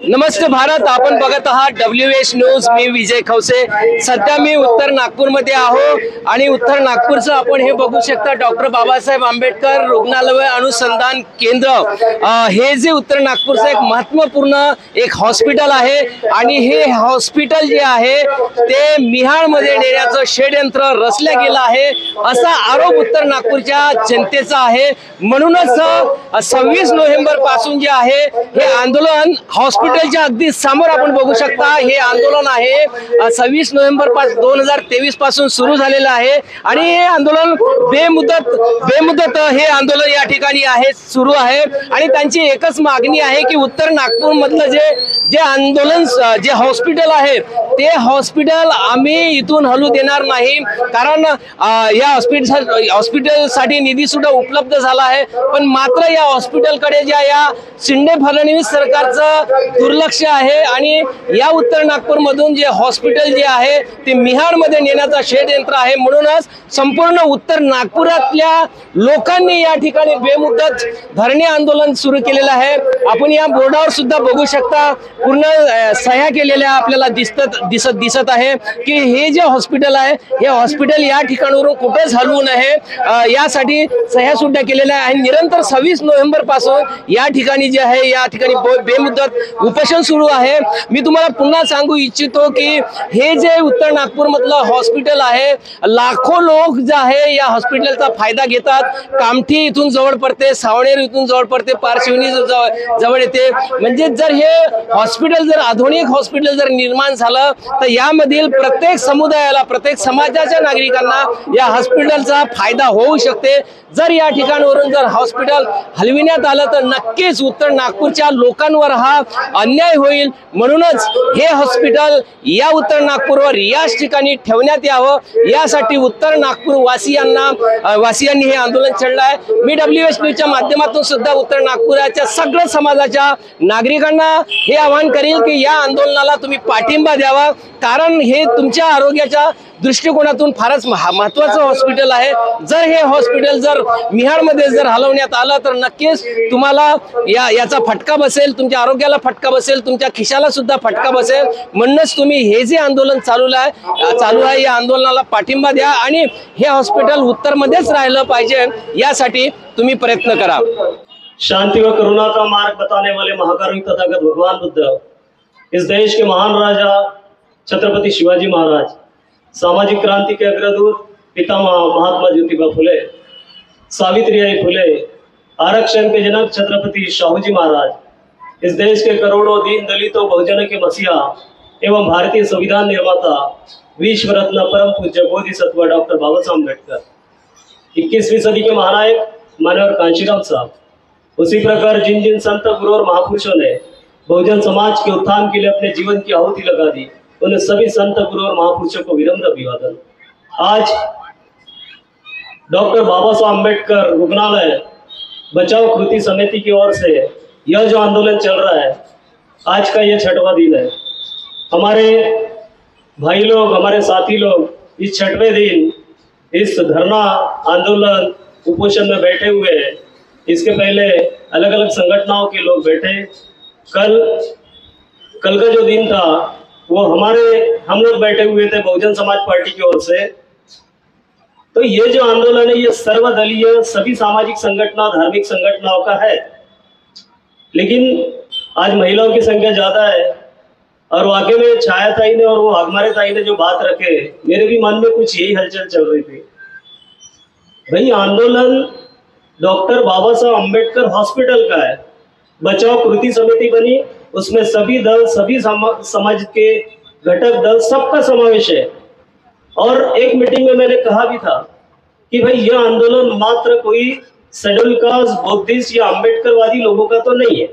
नमस्ते भारत, आपण बघत आहात WH न्यूज। मी विजय खवसे। सध्या मी उत्तर नागपूरमध्ये आहो आणि उत्तर नागपूरचं आपण हे बघू शकता डॉक्टर बाबासाहेब आंबेडकर रुग्णालय अनुसंधान केंद्र। हे जे उत्तर नागपूरचं एक महत्त्वपूर्ण एक हॉस्पिटल आहे आणि हे हॉस्पिटल जे आहे ते मिहाळमध्ये नेण्याचं षडयंत्र रचलं गेलं आहे असा आरोप उत्तर नागपूरच्या जनतेचा आहे। म्हणूनच 26 नोव्हेंबर पासून जे आहे हे आंदोलन हॉस्पिटलच्या अगदी समोर आपण बघू शकता। हे आंदोलन आहे 26 नोव्हेंबर 2023 पासून सुरू झालेलं आहे आणि हे आंदोलन बेमुदत हे आंदोलन या ठिकाणी आहे सुरू आहे आणि त्यांची एकच मागणी आहे की उत्तर नागपूर मधलं जे आंदोलन जे हॉस्पिटल आहे ते हॉस्पिटल आम्ही इथून हलू देणार नाही, कारण या हॉस्पिटलसाठी निधी सुद्धा उपलब्ध झाला आहे। पण मात्र या हॉस्पिटलकडे ज्या या शिंदे फडणवीस सरकारचं दुर्लक्ष आहे आणि या उत्तर नागपूर मधून जे हॉस्पिटल जे आहे ते मिहाळमध्ये नेण्याचा षडयंत्र आहे। म्हणूनच संपूर्ण उत्तर नागपुरातल्या लोकांनी या ठिकाणी बेमुदत धरणे आंदोलन सुरू केलेलं आहे। आपण या बोर्डावर सुद्धा बघू शकता, पूर्ण सह्या केलेल्या आपल्याला दिसत आहे की हे जे हॉस्पिटल आहे हे हॉस्पिटल या ठिकाणावरून कुठेच हलवू नये यासाठी सह्या सुद्धा केलेल्या आहे। निरंतर 26 नोव्हेंबर पासून या ठिकाणी जे आहे या ठिकाणी बेमुदत उपोषण सुरू आहे। मी तुम्हाला पुन्हा सांगू इच्छितो की हे जे उत्तर नागपूर मधलं हॉस्पिटल आहे, लाखो लोक जे आहे या हॉस्पिटलचा फायदा घेतात। कामठी इथून जवळ पडते, सावनेर इथून जवळ पडते, पारशिवनी जवळ येते। म्हणजे जर हे हॉस्पिटल जर आधुनिक हॉस्पिटल जर निर्माण झालं तर यामधील प्रत्येक समुदायाला, प्रत्येक समाजाच्या नागरिकांना या हॉस्पिटलचा फायदा होऊ शकते। जर या ठिकाणावरून जर हॉस्पिटल हलविण्यात आलं तर नक्कीच उत्तर नागपूरच्या लोकांवर हा अन्याय होईल। म्हणूनच हे हॉस्पिटल या उत्तर नागपूरवर याच ठिकाणी ठेवण्यात यावं यासाठी उत्तर नागपूर वासियांनी हे आंदोलन छेडलं आहे। मी WH न्यूजच्या माध्यमातून सुद्धा उत्तर नागपुराच्या सगळ्या समाजाच्या नागरिकांना हे आवाहन करेल की या आंदोलनाला तुम्ही पाठिंबा द्यावा, कारण हे तुमच्या आरोग्याच्या दृष्टिकोनातून फारच महत्त्वाचं हॉस्पिटल आहे। जर हे हॉस्पिटल जर मिहाळमध्ये जर हलवण्यात आलं तर नक्कीच तुम्हाला याचा फटका बसेल, तुमच्या आरोग्याला फटका बसेल, तुमच्या खिशाला सुद्धा फटका बसेल। म्हणूनच तुम्ही हे जे आंदोलन चालू आहे या आंदोलनाला पाठिंबा द्या आणि हे हॉस्पिटल उत्तरमध्येच राहिलं पाहिजे यासाठी तुम्ही प्रयत्न करा। शांति व करुणा का मार्ग बताने वाले महाकारुणिक तथागत भगवान बुद्ध, इस देश के महान राजा छत्रपति शिवाजी महाराज, सामाजिक क्रांति के अग्रदूत पितामह महात्मा ज्योतिबा फुले, सावित्रीबाई फुले, आरक्षण के जनक छत्रपति शाहूजी महाराज, इस देश के करोड़ों दीन दलितों बहुजन के मसीहा एवं भारतीय संविधान निर्माता विश्व रत्न परम पूज्य बोधिसत्व डॉक्टर बाबा साहब अम्बेडकर, 21वीं सदी के महानायक मानवर कांशीराम साहब, उसी प्रकार जिन जिन संत गुरु और महापुरुषों ने बहुजन समाज के उत्थान के लिए अपने जीवन की आहुति लगा दी, उन सभी संत गुरु और महापुरुषों को विनम्र अभिवादन। आज डॉक्टर बाबा साहब अम्बेडकर रुग्णालय बचाओ कृति समिति की ओर से यह जो आंदोलन चल रहा है, आज का यह 6वां दिन है। हमारे भाई लोग, हमारे साथी लोग इस 6वें दिन इस धरना आंदोलन उपोषण में बैठे हुए हैं। इसके पहले अलग अलग संगठनों के लोग बैठे। कल का जो दिन था वो हम लोग बैठे हुए थे बहुजन समाज पार्टी की ओर से। तो ये जो आंदोलन है ये सर्वदलीय सभी सामाजिक संगठनों, धार्मिक संगठनों का है, लेकिन आज महिलाओं की संख्या ज्यादा है और वाकई में छाया ताई ने और वो हमारे ताई ने जो बात रखे, मेरे भी मन में कुछ यही हलचल चल रही थी। भाई आंदोलन डॉक्टर बाबा साहब अम्बेडकर हॉस्पिटल का है, बचाओ कृति समिति बनी, उसमें सभी दल, सभी समाज के घटक दल, सबका समावेश है। और एक मीटिंग में मैंने कहा भी था कि भाई यह आंदोलन मात्र कोई शेड्यूल कास्ट, बुद्धिस्ट या अम्बेडकरवादी लोगों का तो नहीं है,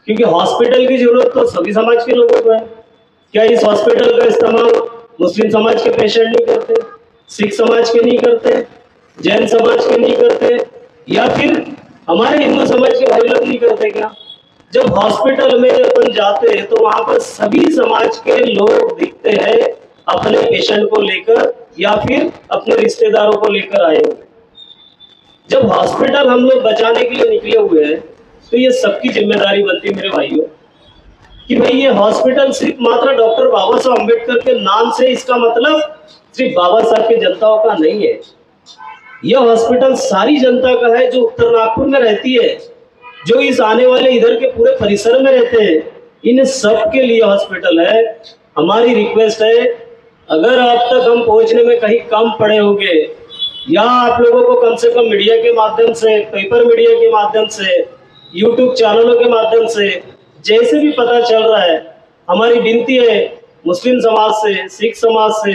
क्योंकि हॉस्पिटल की जरूरत तो सभी समाज के लोगों को है। क्या इस हॉस्पिटल का इस्तेमाल मुस्लिम समाज के पेशेंट नहीं करते, सिख समाज के नहीं करते, जैन समाज के नहीं करते, या फिर हमारे हिंदू समाज के भाई लोग नहीं करते क्या? जब हॉस्पिटल में अपन जाते हैं तो वहां पर सभी समाज के लोग दिखते हैं अपने पेशेंट को लेकर या फिर अपने रिश्तेदारों को लेकर आए हुए। जब हॉस्पिटल हम लोग बचाने के लिए निकले हुए हैं तो ये सबकी जिम्मेदारी बनती है मेरे भाइयों। कि भाई ये हॉस्पिटल सिर्फ मात्र डॉक्टर बाबा साहब अम्बेडकर के नाम से, इसका मतलब सिर्फ बाबा साहब के जनताओं का नहीं है। यह हॉस्पिटल सारी जनता का है जो उत्तर नागपुर में रहती है, जो इस आने वाले इधर के पूरे परिसर में रहते हैं, इन सब के लिए हॉस्पिटल है। हमारी रिक्वेस्ट है, अगर अब तक हम पहुंचने में कहीं कम पड़े होंगे, या आप लोगों को कम से कम मीडिया के माध्यम से, पेपर मीडिया के माध्यम से, यूट्यूब चैनलों के माध्यम से जैसे भी पता चल रहा है, हमारी विनती है मुस्लिम समाज से, सिख समाज से,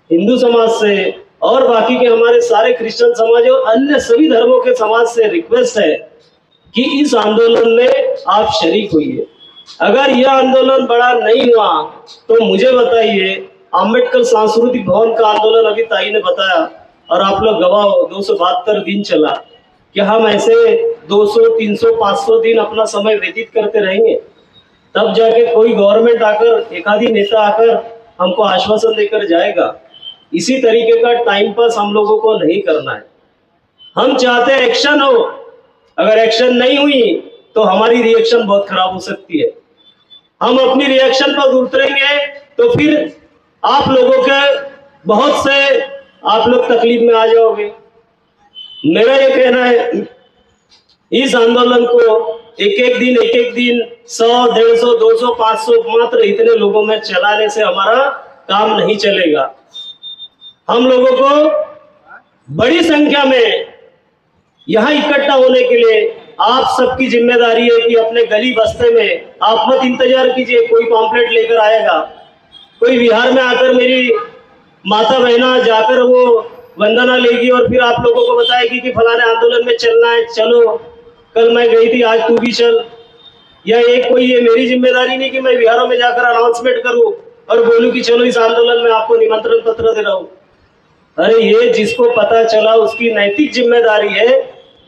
हिंदू समाज से और बाकी के हमारे सारे क्रिश्चियन समाज और अन्य सभी धर्मों के समाज से रिक्वेस्ट है कि इस आंदोलन में आप शरीक होइए। अगर यह आंदोलन बड़ा नहीं हुआ तो मुझे बताइए, अम्बेडकर सांस्कृतिक भवन का आंदोलन अभी ताई ने बताया और आप लोग गवाह हो, 272 दिन चला। क्या हम ऐसे 200, 300, 500 दिन अपना समय व्यतीत करते रहेंगे? तब जाके कोई गवर्नमेंट आकर, एक आधी नेता आकर हमको आश्वासन देकर जाएगा। इसी तरीके का टाइम पास हम लोगों को नहीं करना है। हम चाहते हैं एक्शन हो। अगर एक्शन नहीं हुई तो हमारी रिएक्शन बहुत खराब हो सकती है। हम अपनी रिएक्शन पर उतरेंगे तो फिर आप लोगों के बहुत से आप लोग तकलीफ में आ जाओगे। मेरा ये कहना है, इस आंदोलन को एक एक दिन 100, 150, 200, 500 मात्र इतने लोगों में चलाने से हमारा काम नहीं चलेगा। हम लोगों को बड़ी संख्या में यहाँ इकट्ठा होने के लिए आप सबकी जिम्मेदारी है कि अपने गली बस्ते में आप मत इंतजार कीजिए कोई पॉम्पलेट लेकर आएगा, कोई बिहार में आकर मेरी माता बहना जाकर वो वंदना लेगी और फिर आप लोगों को बताएगी कि फलाने आंदोलन में चलना है, चलो कल मैं गई थी आज तू भी चल। या एक कोई, ये मेरी जिम्मेदारी नहीं कि मैं बिहारों में जाकर अनाउंसमेंट करूं और बोलूं कि चलो इस आंदोलन में आपको निमंत्रण पत्र दे रहा हूं। अरे ये जिसको पता चला उसकी नैतिक जिम्मेदारी है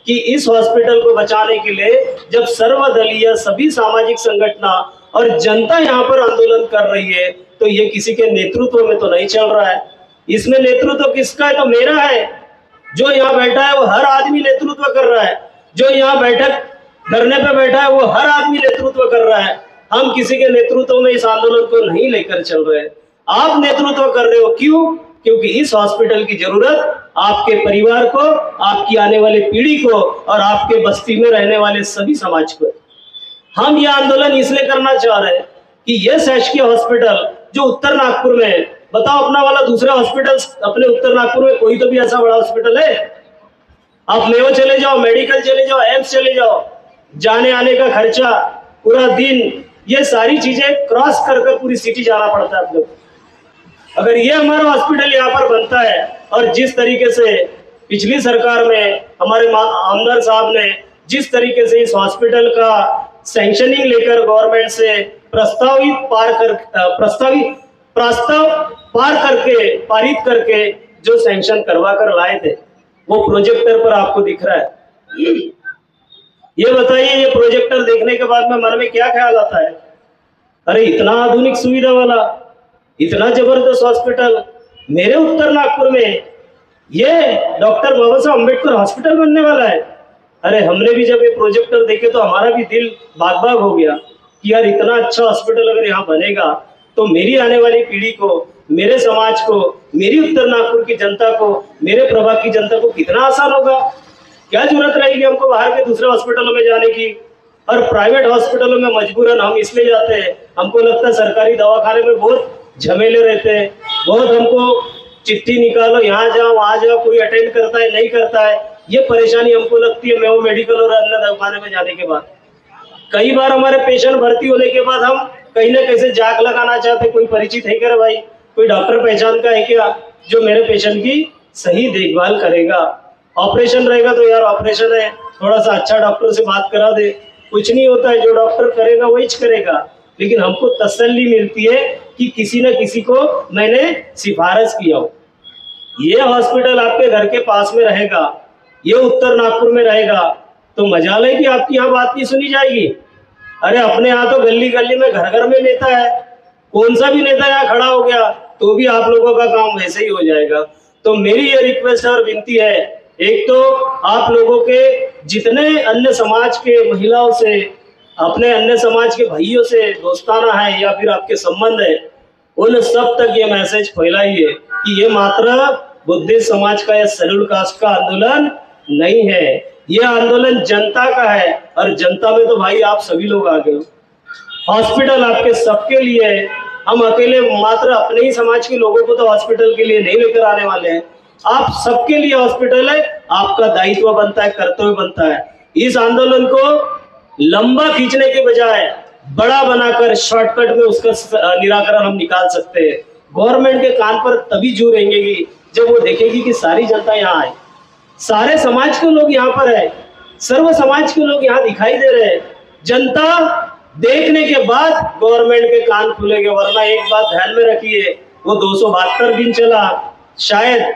कि इस हॉस्पिटल को बचाने के लिए जब सर्वदलीय सभी सामाजिक संगठन और जनता यहाँ पर आंदोलन कर रही है तो ये किसी के नेतृत्व में तो नहीं चल रहा है। इसमें नेतृत्व किसका है? तो मेरा है। जो यहाँ बैठा है वो हर आदमी नेतृत्व कर रहा है। जो यहाँ बैठक धरने पे बैठा है वो हर आदमी नेतृत्व कर रहा है। हम किसी के नेतृत्व में इस आंदोलन को नहीं लेकर चल रहे हैं। आप नेतृत्व कर रहे हो, क्यों? क्योंकि इस हॉस्पिटल की जरूरत आपके परिवार को, आपकी आने वाली पीढ़ी को और आपके बस्ती में रहने वाले सभी समाज को। हम यह आंदोलन इसलिए करना चाह रहे हैं कि यह शासकीय हॉस्पिटल जो उत्तर नागपुर में है, बताओ अपना वाला दूसरा हॉस्पिटल अपने उत्तर नागपुर में कोई तो भी ऐसा बड़ा हॉस्पिटल है? आप मेयो चले जाओ, मेडिकल चले जाओ, एम्स चले जाओ, जाने आने का खर्चा, पूरा दिन, ये सारी चीजें क्रॉस कर पूरी सिटी जाना पड़ता है आप लोग। अगर ये हमारा हॉस्पिटल यहाँ पर बनता है और जिस तरीके से पिछली सरकार में हमारे आमदार साहब ने जिस तरीके से इस हॉस्पिटल का सैंक्शनिंग लेकर गवर्नमेंट से प्रस्ताव पारित करके जो सैंक्शन करवा कर लाए थे, वो प्रोजेक्टर पर आपको दिख रहा है। ये बताइए, ये प्रोजेक्टर देखने के बाद में मन में क्या ख्याल आता है? अरे इतना आधुनिक सुविधा वाला, इतना जबरदस्त हॉस्पिटल मेरे उत्तर नागपुर में, ये डॉक्टर बाबा साहब अम्बेडकर हॉस्पिटल बनने वाला है। अरे हमने भी जब ये प्रोजेक्टर देखे तो हमारा भी दिल बाग बाग हो गया कि यार इतना अच्छा हॉस्पिटल अगर यहाँ बनेगा तो मेरी आने वाली पीढ़ी को, मेरे समाज को, मेरी उत्तर नागपुर की जनता को, मेरे प्रभाग की जनता को कितना आसान होगा। क्या जरूरत रहेगी हमको बाहर के दूसरे हॉस्पिटलों में जाने की? और प्राइवेट हॉस्पिटलों में मजबूरन हम इसलिए जाते हैं, हमको लगता है सरकारी दवाखाने में बहुत झमेले रहते हैं, बहुत हमको चिट्ठी निकालो, यहाँ जाओ वहाँ जाओ, कोई अटेंड करता है नहीं करता है, ये परेशानी हमको लगती है मेयो मेडिकल और अन्य दवाखाने में जाने के बाद। कई बार हमारे पेशेंट भर्ती होने के बाद हम कहीं ना कैसे जाग लगाना चाहते, कोई परिचित है क्या भाई, कोई डॉक्टर पहचान का है क्या जो मेरे पेशेंट की सही देखभाल करेगा? ऑपरेशन रहेगा तो यार ऑपरेशन है, थोड़ा सा अच्छा डॉक्टर से बात करा दे, कुछ नहीं होता है, जो डॉक्टर करेगा वही करेगा। लेकिन हमको तसल्ली मिलती है कि किसी न किसी को मैंने सिफारिश किया हो। ये हॉस्पिटल आपके घर के पास में रहेगा, ये उत्तर नागपुर में रहेगा, तो मजाल है कि आपकी यहाँ बात नहीं सुनी जाएगी। अरे अपने यहाँ तो गली गली में घर घर में नेता है, कौन सा भी नेता यहाँ खड़ा हो गया तो भी आप लोगों का काम वैसे ही हो जाएगा। तो मेरी ये रिक्वेस्ट और विनती है, एक तो आप लोगों के जितने अन्य समाज के महिलाओं से, अपने अन्य समाज के भाइयों से दोस्ताना है या फिर आपके संबंध है, उन सब तक ये मैसेज फैलाइए कि ये मात्र बुद्धिस्ट समाज का या शेड्यूल कास्ट का आंदोलन नहीं है, ये आंदोलन जनता का है। और जनता में तो भाई आप सभी लोग आ गए हो। हॉस्पिटल आपके सबके लिए है। हम अकेले मात्र अपने ही समाज के लोगों को तो हॉस्पिटल के लिए नहीं लेकर आने वाले हैं, आप सबके लिए हॉस्पिटल है। आपका दायित्व बनता है, कर्तव्य बनता है। इस आंदोलन को लंबा खींचने के बजाय बड़ा बनाकर शॉर्टकट में उसका निराकरण हम निकाल सकते हैं। गवर्नमेंट के कान पर तभी जू रहेंगे जब वो देखेगी कि सारी जनता यहाँ है, सारे समाज के लोग यहाँ पर है, सर्व समाज के लोग यहाँ दिखाई दे रहे हैं। जनता देखने के बाद गवर्नमेंट के कान खुलेंगे। वरना एक बात ध्यान में रखिए, वो 272 दिन चला, शायद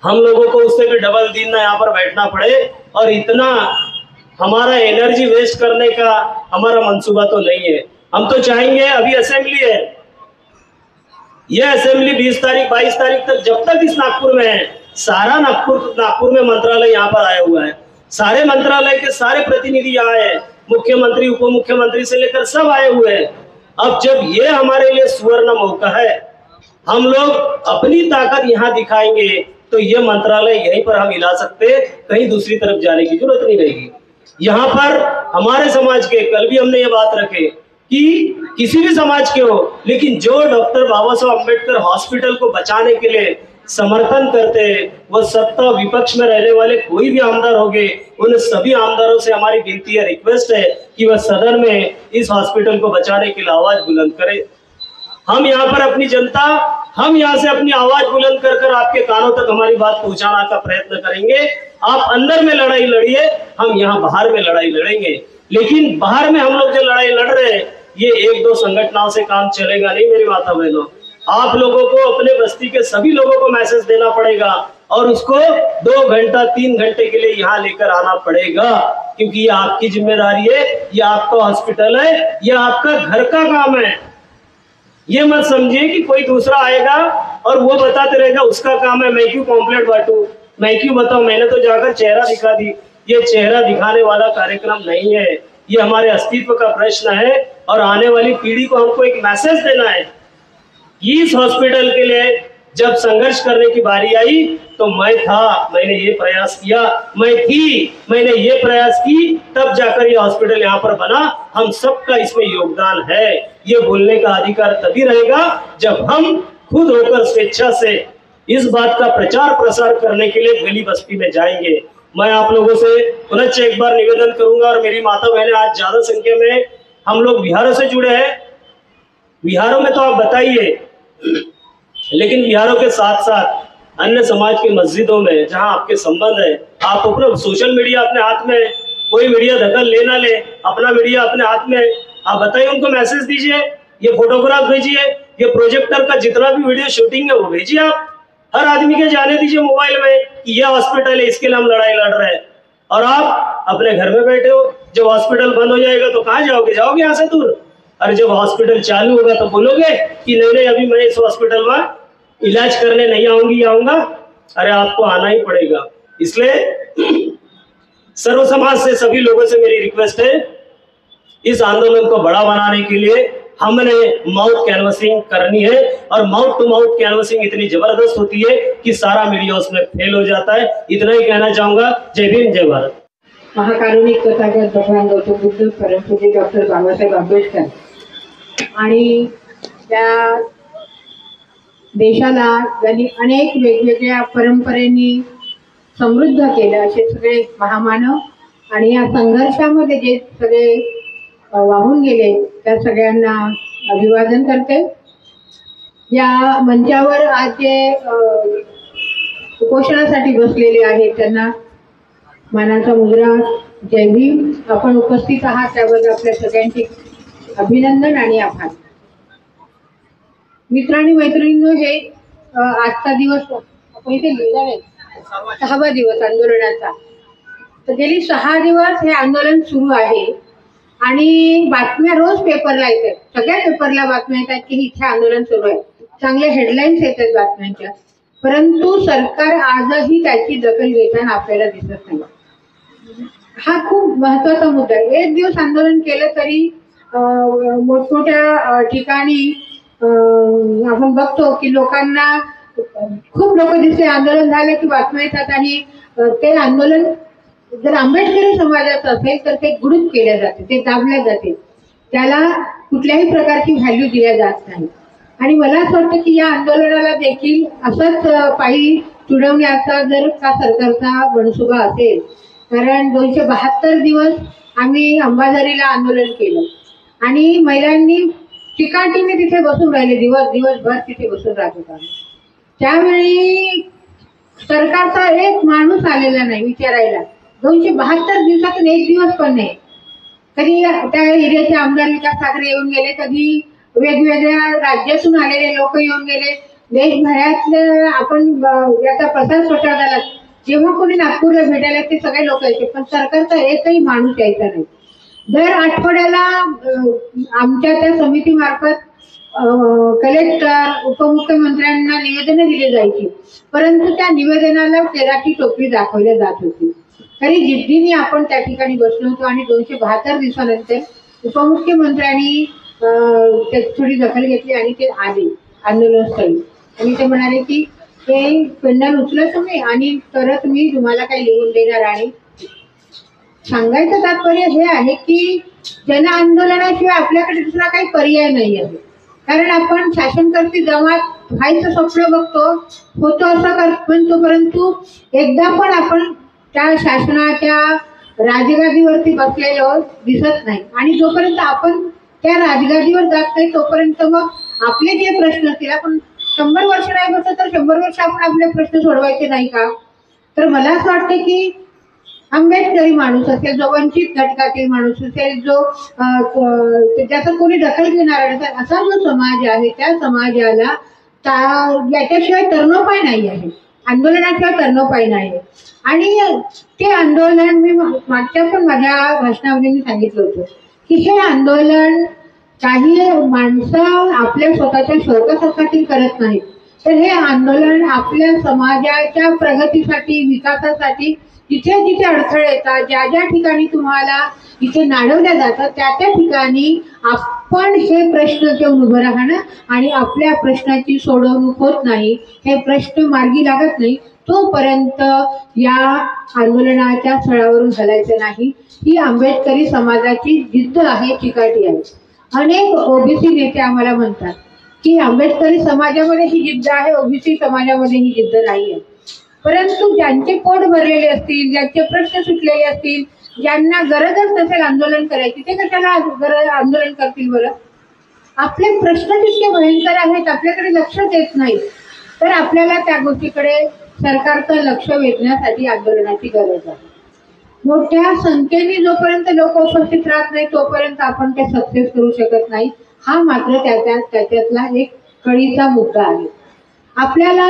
हम लोगों को उससे भी डबल दिन ना यहाँ पर बैठना पड़े। और इतना हमारा एनर्जी वेस्ट करने का हमारा मंसूबा तो नहीं है। हम तो चाहेंगे, अभी असेंबली है, यह असेंबली 20 तारीख 22 तारीख तक जब तक इस नागपुर में है, सारा नागपुर में मंत्रालय यहाँ पर आया हुआ है, सारे मंत्रालय के सारे प्रतिनिधि यहाँ है, मुख्यमंत्री उप मुख्यमंत्री से लेकर सब आए हुए हैं। अब जब ये हमारे लिए सुवर्ण मौका है, हम लोग अपनी ताकत यहाँ दिखाएंगे तो ये मंत्रालय यहीं पर हम हिला सकते हैं, कहीं दूसरी तरफ जाने की जरूरत नहीं रहेगी। यहाँ पर हमारे समाज के, कल भी हमने ये बात रखे कि किसी भी समाज के हो, लेकिन जो डॉक्टर बाबा साहब अम्बेडकर हॉस्पिटल को बचाने के लिए समर्थन करते हैं, वो सत्ता विपक्ष में रहने वाले कोई भी आमदार होंगे, उन सभी आमदारों से हमारी विनती है, रिक्वेस्ट है कि वह सदन में इस हॉस्पिटल को बचाने के लिए आवाज बुलंद करें। हम यहाँ पर अपनी जनता, हम यहाँ से अपनी आवाज बुलंद कर कर आपके कानों तक हमारी बात पहुंचाने का प्रयत्न करेंगे। आप अंदर में लड़ाई लड़िए, हम यहाँ बाहर में लड़ाई लड़ेंगे। लेकिन बाहर में हम लोग जो लड़ाई लड़ रहे हैं, ये 1-2 संगठनों से काम चलेगा नहीं मेरी माता बहनों। आप लोगों को अपने बस्ती के सभी लोगों को मैसेज देना पड़ेगा और उसको 2 घंटा 3 घंटे के लिए यहाँ लेकर आना पड़ेगा, क्योंकि ये आपकी जिम्मेदारी है, ये आपका हॉस्पिटल है, ये आपका घर का काम है। ये मत समझिए कि कोई दूसरा आएगा और वो बताते रहेगा उसका काम है, मैं क्यों पॉम्पलेट बांटूं, मैं क्यों बताऊं, मैंने तो जाकर चेहरा दिखा दी। ये चेहरा दिखाने वाला कार्यक्रम नहीं है, ये हमारे अस्तित्व का प्रश्न है। और आने वाली पीढ़ी को हमको एक मैसेज देना है। इस हॉस्पिटल के लिए जब संघर्ष करने की बारी आई तो मैं था, मैंने ये प्रयास किया, मैं थी, मैंने ये प्रयास की, तब जाकर ये हॉस्पिटल यहाँ पर बना। हम सबका इसमें योगदान है। ये बोलने का अधिकार तभी रहेगा जब हम खुद होकर स्वेच्छा से इस बात का प्रचार प्रसार करने के लिए गली बस्ती में जाएंगे। मैं आप लोगों से पुनः एक बार निवेदन करूंगा, और मेरी माता बहनें आज ज्यादा संख्या में हम लोग बिहारों से जुड़े हैं। बिहारों में तो आप बताइए, लेकिन बिहारों के साथ साथ अन्य समाज की मस्जिदों में जहां आपके संबंध है, आप अपना सोशल मीडिया अपने हाथ में, कोई मीडिया दखल ले ना ले, अपना मीडिया अपने हाथ में, आप बताइए, उनको मैसेज दीजिए, ये फोटोग्राफ भेजिए, ये प्रोजेक्टर का जितना भी वीडियो शूटिंग है वो भेजिए। आप हर आदमी के जाने दीजिए मोबाइल में कि यह हॉस्पिटल है, इसके लिए हम लड़ाई लड़ रहे हैं। और आप अपने घर में बैठे हो, जब हॉस्पिटल बंद हो जाएगा तो कहाँ जाओगे, जाओगे यहाँ से दूर। अरे जब हॉस्पिटल चालू होगा तो बोलोगे कि नहीं नहीं अभी मैं इस हॉस्पिटल में इलाज करने नहीं आऊंगा। अरे आपको आना ही पड़ेगा। इसलिए सर्व समाज से सभी लोगों से मेरी रिक्वेस्ट है, इस आंदोलन को बड़ा बनाने के लिए हमने माउथ कैनवसिंग करनी है। और माउथ टू माउथ कैनवसिंग इतनी जबरदस्त होती है कि सारा मीडिया उसमें फेल हो जाता है। इतना ही कहना चाहूंगा। जय भीम, जय भारत। महाकारुणिक तथागत भगवान गौतम बुद्ध, परमपूज्य डॉक्टर बाबासाहेब आंबेडकर आणि त्या देशाला ज्यांनी अनेक वेगवेगळ्या परंपरेनी समृद्ध केलं, असे सगळे महामानव आणि या संघर्षामध्ये जे सगळे वाहून गेले त्या सगळ्यांना अभिवादन करते। या मंचावर आज जे उपोषणासाठी बसलेले आहेत त्यांना मानाचा मुजरा, जय भीम। आपण उपस्थित आहात त्याबद्दल आपल्या सगळ्यांचे अभिनंदन आणि आभार। मित्रांनी मैत्रिणींनो, हे आजचा दिवस आपण इथे लिहिला आहे 6वा दिवस आंदोलनाचा। तर गेली 6 दिवस हे आंदोलन सुरू आहे आणि बातम्या रोज पेपरला येतात, सगळ्या पेपरला बातम्या येतात की इथे आंदोलन सुरू आहे, चांगले हेडलाईन्स येतात बातम्यांच्या, परंतु सरकार आजही त्याची दखल घेताना आपल्याला दिसत नाही। हा खूप महत्वाचा मुद्दा आहे. एक दिवस आंदोलन केलं तरी मोठमोठ्या ठिकाणी आपण बघतो की लोकांना खूप लोक दिसते आंदोलन झालं की बातम्या येतात आणि ते आंदोलन जर आंबेडकरी समाजाचं असेल तर ते गुडूप केल्या जाते, ते दाबल्या जाते, त्याला कुठल्याही प्रकारची व्हॅल्यू दिल्या जात नाही. आणि मला असं वाटतं की या आंदोलनाला देखील असंच पायी तुडवण्याचा जर का सरकारचा मनसुबा असेल, कारण 272 दिवस आम्ही अंबाझरीला आंदोलन केलं आणि महिलांनी चिकाटीने तिथे बसून राहिले, दिवसभर तिथे बसून राहत होता. त्यावेळी सरकारचा एक माणूस आलेला नाही विचारायला. 272 दिवसातून एक दिवस पण नाही. कधी त्या एरियाचे आमदार विकास ठाकरे येऊन गेले, कधी वेगवेगळ्या राज्यातून आलेले लोक येऊन गेले, देशभरातले आपण याचा प्रसार प्रचार झाला. जेव्हा कोणी नागपूरला भेटायला ते सगळे लोक यायचे, पण सरकारचा एकही माणूस यायचा नाही. दर आठवड्याला आमच्या त्या समितीमार्फत कलेक्टर उपमुख्यमंत्र्यांना निवेदनं दिली जायची, परंतु त्या निवेदनाला तेराची टोपी दाखवल्या जात होती. तरी जिद्दीने आपण त्या ठिकाणी बसलो होतो आणि 272 दिवसानंतर उपमुख्यमंत्र्यांनी त्याची थोडी दखल घेतली आणि ते आले आंदोलनस्थळी आणि ते म्हणाले की ते पेंडल उचलत तुम्ही आणि तरच मी तुम्हाला काही लिहून देणार. आणि सांगायचं तात्पर्य हे आहे की जन आंदोलनाशिवाय आपल्याकडे दुसरा काही पर्याय नाही आहे. कारण आपण शासनकर्ती जमात व्हायचं स्वप्न बघतो, होतो असं म्हणतो, परंतु एकदा पण आपण त्या शासनाच्या राजगादीवरती बसलेलो दिसत नाही. आणि जोपर्यंत आपण त्या राजगादीवर जात नाही तोपर्यंत मग आपले जे प्रश्न असतील, आपण 100 वर्ष नाही बसत तर 100 वर्ष आपण आपले प्रश्न सोडवायचे नाही का? तर मला असं वाटतं की आंबेडकरी माणूस असेल, जो वंचित घटकातील माणूस असेल, जो त्याचं कोणी दखल घेणार नसेल, असा जो समाज आहे त्या समाजाला याच्याशिवाय तरणोपाय नाही आहे, आंदोलनाशिवाय तरणोपाय नाही. आणि ते आंदोलन मी मागच्या पण माझ्या भाषणामध्ये मी सांगितलं होतं की हे आंदोलन काही माणसं आपल्या स्वतःच्या शौकासाठी करत नाहीत, तर हे आंदोलन आपल्या समाजाच्या प्रगतीसाठी, विकासासाठी जिथे जिथे अडथळे येतात, ज्या ज्या ठिकाणी तुम्हाला इथे नाडवल्या जातात, त्या त्या ठिकाणी आपण हे प्रश्न घेऊन उभं राहणं आणि आपल्या प्रश्नाची सोडवणूक होत नाही, हे प्रश्न मार्गी लागत नाही तोपर्यंत या आंदोलनाच्या स्थळावरून हलायचं नाही. ही आंबेडकरी समाजाची जिद्द आहे, चिकाटी आहे. अनेक ओबीसी नेते आम्हाला म्हणतात की आंबेडकरी समाजामध्ये ही जिद्द आहे, ओबीसी समाजामध्ये ही जिद्द नाही आहे. परंतु ज्यांचे पोट भरलेले असतील, ज्यांचे प्रश्न सुटलेले असतील, ज्यांना गरजच नसेल आंदोलन करायची, ते कशाला आंदोलन करतील बरं? आपले प्रश्न तितके भयंकर आहेत, आपल्याकडे लक्ष देत नाही, तर आपल्याला त्या गोष्टीकडे सरकारचं लक्ष वेधण्यासाठी आंदोलनाची गरज आहे. मोठ्या संख्येने जोपर्यंत लोक उपस्थित राहत नाही तोपर्यंत आपण ते सक्सेस करू शकत नाही. हा मात्र त्याच्यातला एक कळीचा मुद्दा आहे. आपल्याला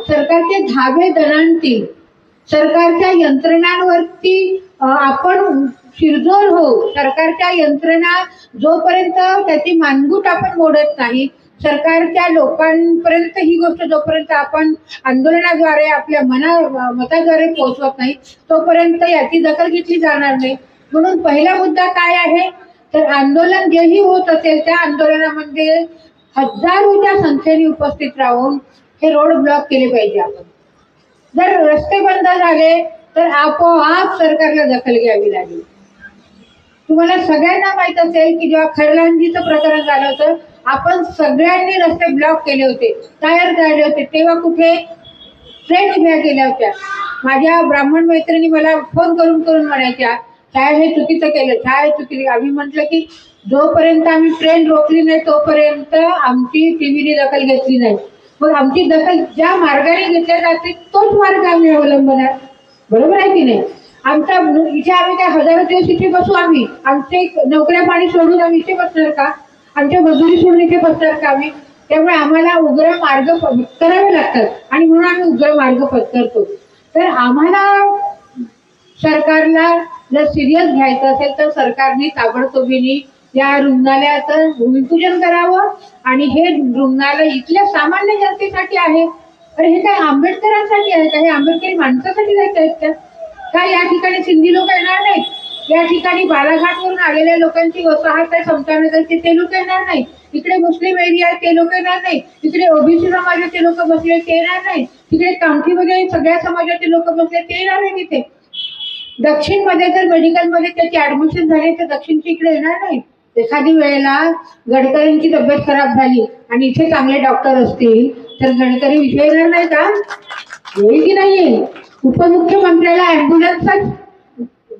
सरकारचे धाबे दणाणतील, सरकारच्या यंत्रणांवरती आपण शिरजोर होऊ, सरकारच्या यंत्रणा जोपर्यंत त्याची मानगूट आपण मोडत नाही, सरकारच्या लोकांपर्यंत ही गोष्ट जोपर्यंत आपण आंदोलनाद्वारे आपल्या मताद्वारे पोहोचवत नाही तोपर्यंत याची दखल घेतली जाणार नाही. म्हणून पहिला मुद्दा काय आहे, तर आंदोलन जेही होत असेल त्या आंदोलनामध्ये हजारोच्या संख्येने उपस्थित राहून हे रोड ब्लॉक केले पाहिजे. आपण जर रस्ते बंद झाले तर आपोआप सरकारला दखल घ्यावी लागेल. तुम्हाला सगळ्यांना माहित असेल की जेव्हा खरलांजीचं प्रकरण झालं होतं, आपण सगळ्यांनी रस्ते ब्लॉक केले होते, टायर काढले होते, तेव्हा कुठे ट्रेन उभ्या केल्या होत्या. माझ्या ब्राह्मण मैत्रिणी मला फोन करून करून म्हणायच्या, काय हे चुकीचं केलं, काय चुकीचं. आम्ही म्हटलं की जोपर्यंत आम्ही ट्रेन रोखली नाही तोपर्यंत आमची टीव्हीने दखल घेतली नाही. मग आमची दखल ज्या मार्गाने घेतल्या जाते तोच मार्ग आम्ही अवलंबणार, बरोबर आहे की नाही? आमचा इथे आम्ही काय हजारो दिवस इथे बसू, आम्ही आमचे नोकऱ्या पाणी सोडून आम्ही इथे बसणार का? आमच्या मजुरी सोडून इथे बसणार का आम्ही? त्यामुळे आम्हाला उग्र मार्ग करावे लागतात आणि म्हणून आम्ही उग्र मार्ग पत्करतो. तर आम्हाला सरकारला जर सिरियस घ्यायचं असेल तर सरकारने ताबडतोबीने या रुग्णालयाचं भूमिपूजन करावं. आणि हे रुग्णालय इथल्या सामान्य जनतेसाठी आहे, अरे हे काय आंबेडकरांसाठी आहे का? हे आंबेडकरी माणसासाठी जायचं आहेत का? काय या ठिकाणी सिंधी लोक येणार नाहीत? या ठिकाणी बालाघाटवरून आलेल्या लोकांची वसाहत आहे समतानगरची, ते लोक येणार नाही? इकडे मुस्लिम एरिया आहे ते लोक येणार नाही? इकडे ओबीसी समाजाचे लोक बसले ते येणार नाही? तिकडे कामठीमध्ये सगळ्या समाजाचे लोक बसले ते येणार नाही? तिथे दक्षिण मध्ये जर मेडिकल मध्ये त्याची ऍडमिशन झाली तर दक्षिणची इकडे येणार नाही? एखादी वेळेला गडकरींची तब्येत खराब झाली आणि इथे चांगले डॉक्टर असतील तर गडकरी विषय येणार नाही का? येईल की नाही येईल? उपमुख्यमंत्र्याला अँब्युलन्सच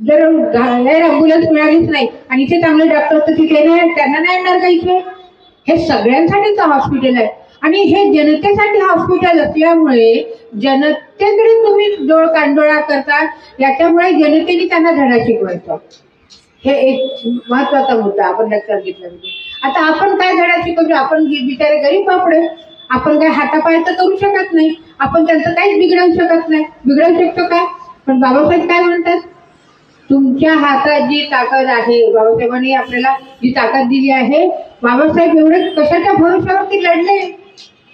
जर एअर अँब्युलन्स मिळालीच नाही आणि इथे चांगले डॉक्टर तर तिथे नाही, त्यांना नाही येणार का इथे? हे सगळ्यांसाठीच हॉस्पिटल आहे आणि हे जनतेसाठी हॉस्पिटल असल्यामुळे जनतेकडे तुम्ही डोळ कांडोळा करता, याच्यामुळे जनतेने त्यांना धडा शिकवायचा. हे एक महत्वाचा मुद्दा आपण लक्षात घेतला पाहिजे. आता आपण काय धडा शिकवतो? आपण बिचारे गरीब बापडे, आपण काय हातापायचं करू शकत नाही, आपण त्यांचं काहीच बिघडवू शकत नाही. बिघडवू शकतो का? पण बाबासाहेब काय म्हणतात? तुमच्या हातात जी ताकद आहे, बाबासाहेबांनी आपल्याला जी ताकद दिली आहे, बाबासाहेब एवढे कशाच्या भरोश्यावरती लढले.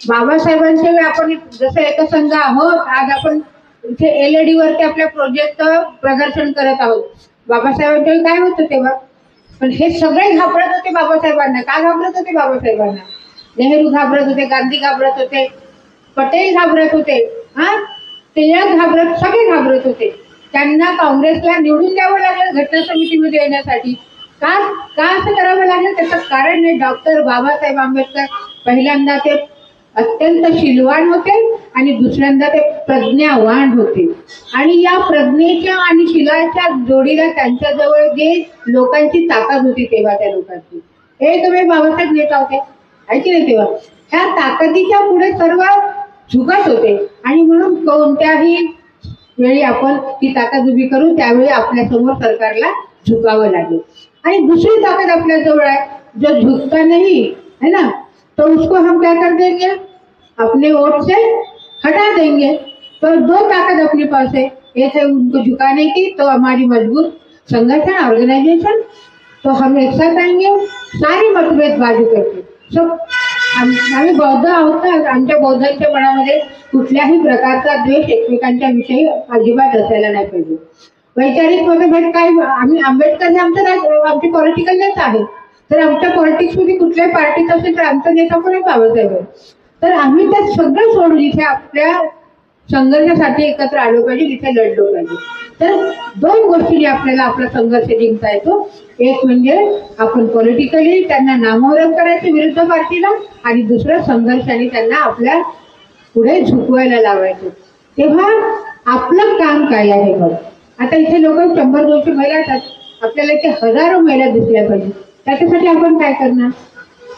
बाबासाहेबांच्या वेळी आपण जसं एकसंघ आहोत, आज आपण इथे LED वरती आपल्या प्रोजेक्टचं प्रदर्शन करत आहोत. बाबासाहेबांच्या वेळी काय होतं तेव्हा? पण हे सगळे घाबरत होते बाबासाहेबांना. का घाबरत होते बाबासाहेबांना? नेहरू घाबरत होते, गांधी घाबरत होते, पटेल घाबरत होते, टिळक घाबरत, सगळे घाबरत होते. त्यांना काँग्रेसला निवडून द्यावं लागलं घटना समितीमध्ये येण्यासाठी. का का असं करावं लागलं? त्याचं कारण आहे डॉक्टर बाबासाहेब आंबेडकर पहिल्यांदा ते अत्यंत शीलवान होते आणि दुसऱ्यांदा ते प्रज्ञावान होते. आणि या प्रज्ञेच्या आणि शिलाच्या जोडीला त्यांच्याजवळ जे लोकांची ताकद होती तेव्हा, त्या लोकांची एकमेव बाबासाहेब नेता होते, आहे की नाही? तेव्हा ह्या ताकदीच्या पुढे सर्व झुकत होते आणि म्हणून कोणत्याही वेळी आपण ती ताकद उभी करू त्यावेळी आपल्या समोर सरकारला झुकावं लागेल. आणि दुसरी ताकद आपल्या जवळ आहे, जो झुकता नहीं है ना, तो उसको हम क्या कर देंगे? अपने वोट से हटा देंगे. तो दो ताकत अपने पास है, एक है उनको झुकाने की, तो हमारी मजबूत संगठन ऑर्गेनाइजेशन, तो हम एक साथ आएंगे सारी मतभेद बाजू करके. सब आम्ही बौद्ध आहोत ना, आमच्या बौद्धांच्या मनामध्ये कुठल्याही प्रकारचा द्वेष एकमेकांच्या विषयी अजिबात असायला नाही पाहिजे. वैचारिक मतभेद काय? आम्ही आंबेडकर हे आमचे पॉलिटिकल नेता आहे, तर आमच्या पॉलिटिक्समध्ये कुठल्याही पार्टीत असेल तर आमचा नेता पण बाबासाहेब आहे. तर आम्ही ते सगळं सोडून इथे आपल्या संघर्षासाठी एकत्र आलो पाहिजे, इथे लढलो पाहिजे. तर दोन गोष्टी आपल्याला आपला संघर्ष जिंकता येतो. एक म्हणजे आपण पॉलिटिकली त्यांना नामोहरम करायचं विरुद्ध पार्टीला, आणि दुसरं संघर्षाने त्यांना आपल्या पुढे झुकवायला लावायचं. तेव्हा आपलं काम काय आहे? बघ आता इथे लोक 100-200 महिला येतात, आपल्याला इथे हजारो महिला दिसल्या पाहिजे. त्याच्यासाठी आपण काय करणार?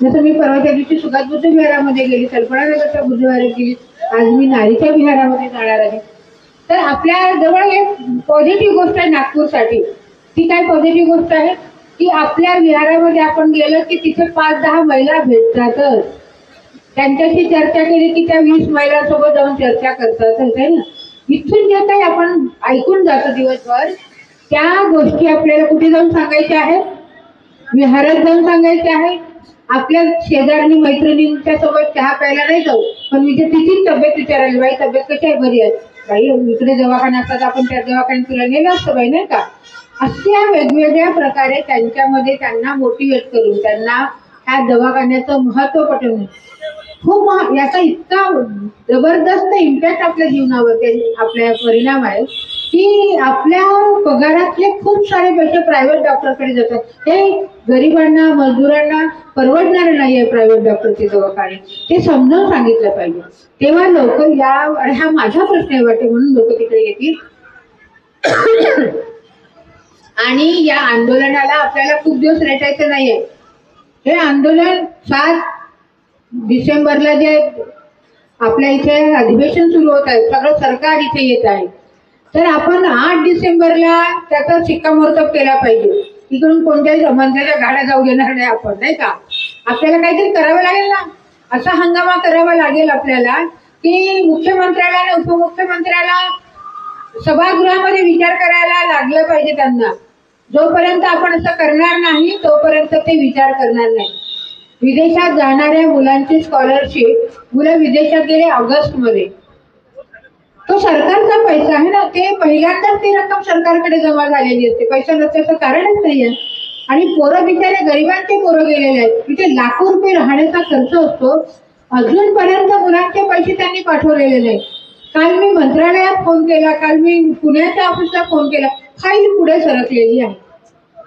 जसं मी परवाच्या दिवशी सुगात बुद्ध विहारामध्ये गेली, कल्पनानगरच्या बुद्ध विहारात गेली, आज मी नारीच्या विहारामध्ये जाणार आहे. तर आपल्या जवळ एक पॉझिटिव्ह गोष्ट आहे नागपूरसाठी. ती काय पॉझिटिव्ह गोष्ट आहे? की आपल्या विहारामध्ये आपण गेलो की तिथे 5-10 महिला भेटतातच. त्यांच्याशी चर्चा केली की त्या 20 महिलांसोबत जाऊन चर्चा करतातच, आहे ना. इथून जे काही आपण ऐकून जातो दिवसभर, त्या गोष्टी आपल्याला कुठे जाऊन सांगायच्या आहेत? विहारात जाऊन सांगायच्या आहेत. आपल्या शेजारी मैत्रिणींच्या सोबत चहा प्यायला नाही जाऊ, पण मी तिचीच तब्येत विचारायला, बाई तब्येत कशी आहे? बरी आहे बाई, इकडे दवाखाना असतात, आपण त्या दवाखान्यात तुला नेलं असतं बाई, नाही का? अशा वेगवेगळ्या प्रकारे त्यांच्यामध्ये त्यांना मोटिवेट करून त्यांना ह्या दवाखान्याचं महत्व पटवून खूप याचा इतका जबरदस्त इम्पॅक्ट आपल्या जीवनावर आपल्या परिणाम आहे की आपल्या पगारातले खूप सारे पैसे प्रायव्हेट डॉक्टरकडे जातात. हे गरिबांना, मजदुरांना परवडणारे नाही आहे प्रायव्हेट डॉक्टरचे दवाखाने. ते समजावून सांगितलं पाहिजे, तेव्हा लोक हा माझा प्रश्न आहे वाटते म्हणून लोक तिकडे येतील. आणि या आंदोलनाला आपल्याला खूप दिवस रेटायचं नाहीये. हे आंदोलन 7 डिसेंबरला जे आपल्या इथे अधिवेशन सुरू होत आहे, सगळं सरकार इथे येत आहे, तर आपण 8 डिसेंबरला त्याचा शिक्कामोर्तब केला पाहिजे. इकडून कोणत्याही संबंधाच्या गाड्या जाऊ देणार नाही आपण, नाही का? आपल्याला काहीतरी करावं लागेल ना. असा हंगामा करावा लागेल आपल्याला की मुख्यमंत्र्याला आणि उपमुख्यमंत्र्याला सभागृहामध्ये विचार करायला लागलं पाहिजे त्यांना. जोपर्यंत आपण असं करणार नाही तोपर्यंत ते विचार करणार नाही. विदेशात जाणाऱ्या मुलांची स्कॉलरशिप, मुलं विदेशात गेले ऑगस्टमध्ये, तो सरकारचा पैसा आहे ना, ते पहिल्यांदाच ती रक्कम सरकारकडे जमा झालेली असते. पैसा नसल्याचं कारणच नाही आहे. आणि पोरं बिचारे गरिबांचे पोरं गेलेले आहेत, तिथे लाखो रुपये राहण्याचा खर्च असतो. अजूनपर्यंत मुलांचे पैसे त्यांनी पाठवलेले नाही. काल मी मंत्रालयात फोन केला, काल मी पुण्याच्या ऑफिसला फोन केला, फाईल पुढे सरकलेली आहे.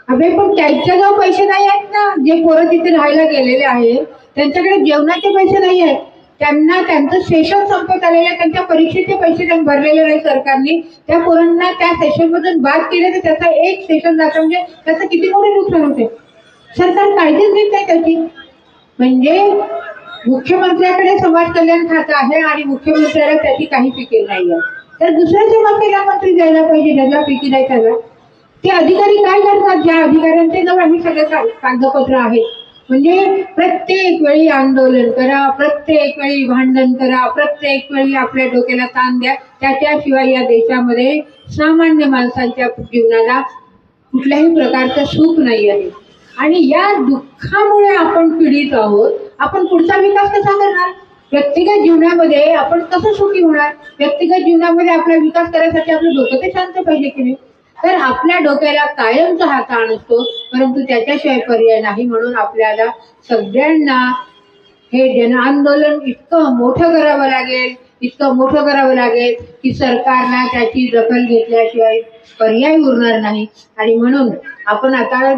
अबे पण त्यांच्याजवळ पैसे नाही आहेत ना, जे पोरं तिथे राहायला गेलेले आहेत त्यांच्याकडे जेवणाचे पैसे नाही आहेत. त्यांना त्यांचं सेशन संपत आलेलं आहे, त्यांच्या परीक्षेचे पैसे त्यांनी भरलेले नाही सरकारने. त्या पोरांना त्या सेशनमधून बाद केले तर त्याचा एक सेशन जातं, म्हणजे त्याचं किती मोठे नुकसान होते. सरकार काळजीच घेत नाही त्याची. म्हणजे मुख्यमंत्र्याकडे समाज कल्याण खातं आहे आणि मुख्यमंत्र्याला त्याची काही फिकीर नाही आहे. तर दुसऱ्या समाज कल्याण मंत्री द्यायला पाहिजे, ज्याला फिकीर आहे त्याला. ते अधिकारी काय करतात, ज्या अधिकाऱ्यांचे जवळ हे सगळे कागदपत्र आहेत. म्हणजे प्रत्येक वेळी आंदोलन करा, प्रत्येक वेळी भांडण करा, प्रत्येक वेळी आपल्या डोक्याला ताण द्या. त्याच्याशिवाय या देशामध्ये सामान्य माणसांच्या जीवनाला कुठल्याही प्रकारचं सुख नाही आहे. आणि या दुःखामुळे आपण पीडित आहोत. आपण पुढचा विकास कसा करणार? व्यक्तिगत जीवनामध्ये आपण कसं सुखी होणार? व्यक्तिगत जीवनामध्ये आपला विकास करण्यासाठी आपलं डोकं ते शांत पाहिजे की नाही? तर आपल्या डोक्याला कायमचा हा ताण असतो, परंतु त्याच्याशिवाय पर्याय नाही. म्हणून आपल्याला सगळ्यांना हे जन आंदोलन इतकं मोठं करावं लागेल, इतकं मोठं करावं लागेल की सरकारला त्याची दखल घेतल्याशिवाय पर्याय उरणार नाही. आणि म्हणून आपण आता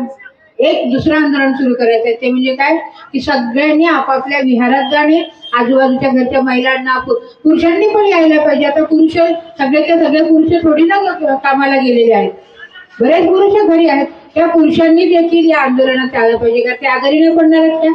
एक दुसरं आंदोलन सुरू करायचं आहे. ते म्हणजे काय की सगळ्यांनी आपापल्या विहारात जाणे, आजूबाजूच्या घरच्या महिलांना, पुरुषांनी पण यायला पाहिजे. आता पुरुष सगळ्याच्या सगळे पुरुष थोडी ना कामाला गेलेले आहेत, बरेच पुरुष घरी आहेत. त्या पुरुषांनी देखील या आंदोलनात आलं पाहिजे. का ते आजारी नाही पडणार आहेत का?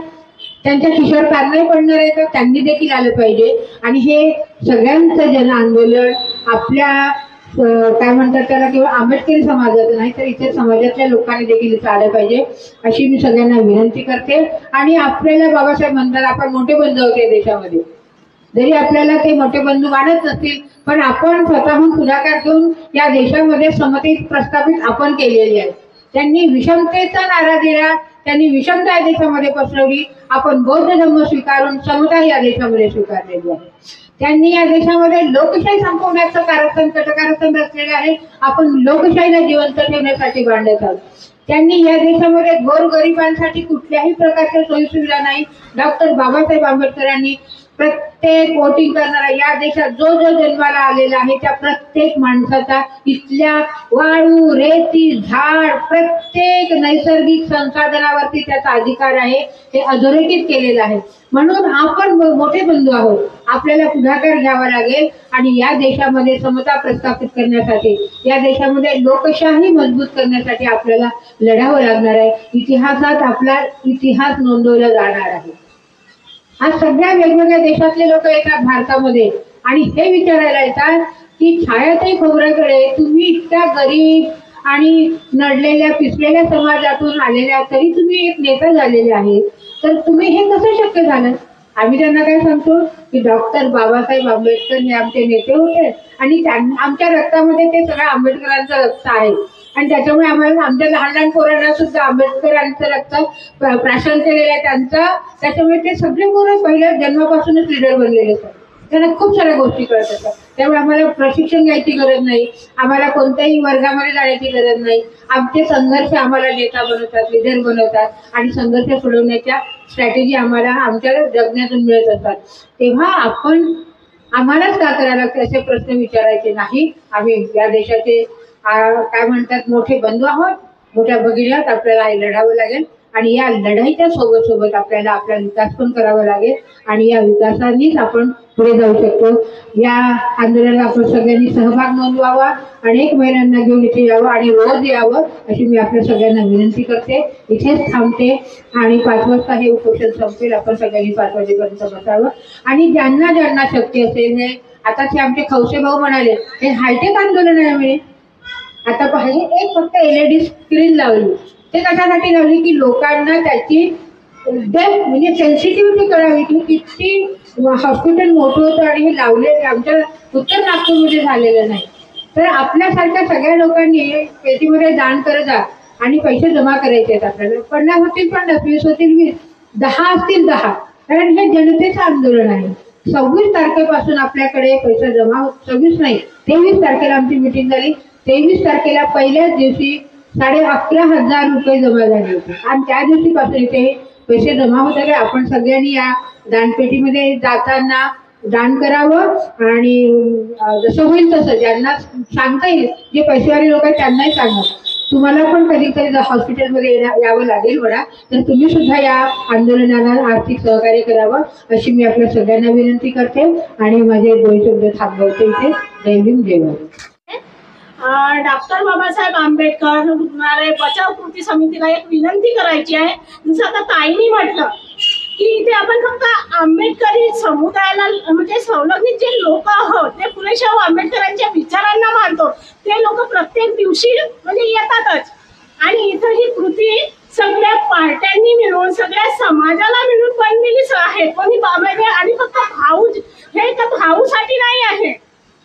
त्यांच्या खिशावर तार नाही पडणार आहे का? त्यांनी देखील आलं पाहिजे. आणि हे सगळ्यांचं जन आंदोलन आपल्या काय म्हणतात त्याला, किंवा आंबेडकरी समाजाचं नाही तर इतर समाजातल्या लोकांनी देखील इथं आलं पाहिजे, अशी मी सगळ्यांना विनंती करते. आणि आपल्याला बाबासाहेब म्हणतात आपण मोठे बंधू होते देशामध्ये, जरी आपल्याला ते मोठे बंधू मानत नसतील, पण आपण स्वतःहून पुढाकार घेऊन या देशामध्ये समता प्रस्थापित आपण केलेली आहे. त्यांनी विषमतेचा नारा दिला, त्यांनी विषमता या देशामध्ये पसरवली. आपण बौद्ध धर्म स्वीकारून समता या देशामध्ये स्वीकारलेली आहे. त्यांनी या देशामध्ये लोकशाही संपवण्याचं कारस्थान रचलेलं आहे. आपण लोकशाहीला जिवंत ठेवण्यासाठी भांडत आहोत. त्यांनी या देशामध्ये गोरगरिबांसाठी कुठल्याही प्रकारच्या सोयीसुविधा नाही. डॉक्टर बाबासाहेब आंबेडकरांनी प्रत्येक वोटिंग करणारा या देशात जो जो जन्माला आलेला आहे त्या प्रत्येक माणसाचा इथल्या वाळू, रेती, झाड, प्रत्येक नैसर्गिक संसाधनावरती त्याचा अधिकार आहे, हे अधोरेखित केलेलं आहे. म्हणून आपण मोठे बंधू आहोत. आपल्याला पुढाकार घ्यावा लागेल आणि या देशामध्ये समता प्रस्थापित करण्यासाठी, या देशामध्ये लोकशाही मजबूत करण्यासाठी आपल्याला लढावं लागणार आहे. इतिहासात आपला इतिहास नोंदवला जाणार आहे. आज सगळ्या वेगवेगळ्या देशातले लोक येतात भारतामध्ये आणि हे विचारायला येतात की छायाताई खोबऱ्याकडे तुम्ही इतक्या गरीब आणि नडलेल्या पिसलेल्या समाजातून आलेल्या, तरी तुम्ही एक नेता झालेले आहे, तर तुम्ही हे कसं शक्य झालं? आम्ही त्यांना काय सांगतो की डॉक्टर बाबासाहेब आंबेडकर हे आमचे नेते होते आणि आमच्या रक्तामध्ये ते सगळं आंबेडकरांचं रक्त आहे. आणि त्याच्यामुळे आम्हाला आमच्या लहान लहान पोरांना सुद्धा आंबेडकरांचं रक्त प्राशन केलेलं आहे त्यांचं. त्याच्यामुळे ते सगळे पोरं पहिल्या जन्मापासूनच लिडर बनलेले असतात. त्यांना खूप साऱ्या गोष्टी कळत असतात. त्यामुळे आम्हाला प्रशिक्षण घ्यायची गरज नाही, आम्हाला कोणत्याही वर्गामध्ये जाण्याची गरज नाही. आमचे संघर्ष आम्हाला नेता बनवतात, लिडर बनवतात आणि संघर्ष सोडवण्याच्या स्ट्रॅटेजी आम्हाला आमच्या जगण्यातून मिळत असतात. तेव्हा आम्हालाच का करायला लागते असे प्रश्न विचारायचे नाही. आम्ही या देशाचे काय म्हणतात मोठे बंधू आहोत, मोठ्या भगिनीत. आपल्याला हे लढावं लागेल आणि या लढाईच्या सोबत सोबत आपल्याला आपला विकास पण करावा लागेल आणि या विकासानेच आपण पुढे जाऊ शकतो. या आंदोलनाला आपण सगळ्यांनी सहभाग नोंदवावा, अनेक महिलांना घेऊन इथे यावं आणि रोज यावं अशी मी आपल्या सगळ्यांना विनंती करते. इथेच थांबते आणि 5 वाजता हे उपोषण संपेल. आपण सगळ्यांनी 5 वाजेपर्यंत बसावं आणि ज्यांना ज्यांना शक्य असेल, हे आता ते आमचे खवसे भाऊ म्हणाले हे हायटेक आंदोलन आहे म्हणे. आता पाहिजे एक फक्त LED स्क्रीन लावली. ते कशासाठी लावली की लोकांना त्याची म्हणजे सेन्सिटिव्हिटी कळावी की किती हॉस्पिटल मोठं होतं आणि हे लावलेलं आमच्या उत्तर नागपूरमध्ये झालेलं नाही. तर आपल्यासारख्या सगळ्या लोकांनी पेटीमध्ये दान करत जा आणि पैसे जमा करायचे आहेत. आपल्याला 50 होतील 50, 20 होतील 20, 10 असतील 10, कारण हे जनतेचं आंदोलन आहे. 26 तारखेपासून आपल्याकडे पैसा जमा 26 नाही 23 तारखेला आमची मीटिंग झाली. 23 तारखेला पहिल्याच दिवशी 11,500 रुपये जमा झाले होते आणि त्या दिवशीपासून इथे पैसे जमा होत आले. आपण सगळ्यांनी या दानपेटीमध्ये जाताना दान करावं आणि जसं होईल तसं ज्यांना सांगता येईल जे पैसेवाले लोक आहेत त्यांनाही सांगा. तुम्हाला पण कधी कधी हॉस्पिटलमध्ये यावं लागेल म्हणा तर तुम्ही सुद्धा या आंदोलनाला आर्थिक सहकार्य करावं अशी मी आपल्या सगळ्यांना विनंती करते आणि माझे 2 शब्द थांबवते इथे. जय भीम जय भारत. डॉक्टर बाबासाहेब आंबेडकर रुग्णालय बचाव कृती समितीला एक विनंती करायची आहे. जसं आता ताईंनी म्हटलं की इथे आपण फक्त आंबेडकरी समुदायाला म्हणजे संलग्नित जे लोक आहोत ते पुरेशा आंबेडकरांच्या विचारांना मानतो ते लोक प्रत्येक दिवशी म्हणजे येतातच. आणि इथं ही कृती सगळ्या पार्ट्यांनी मिळून सगळ्या समाजाला मिळून बनलेलीच आहे. कोणी बाबाने आणि फक्त भाऊ हे तर भाऊसाठी नाही आहे.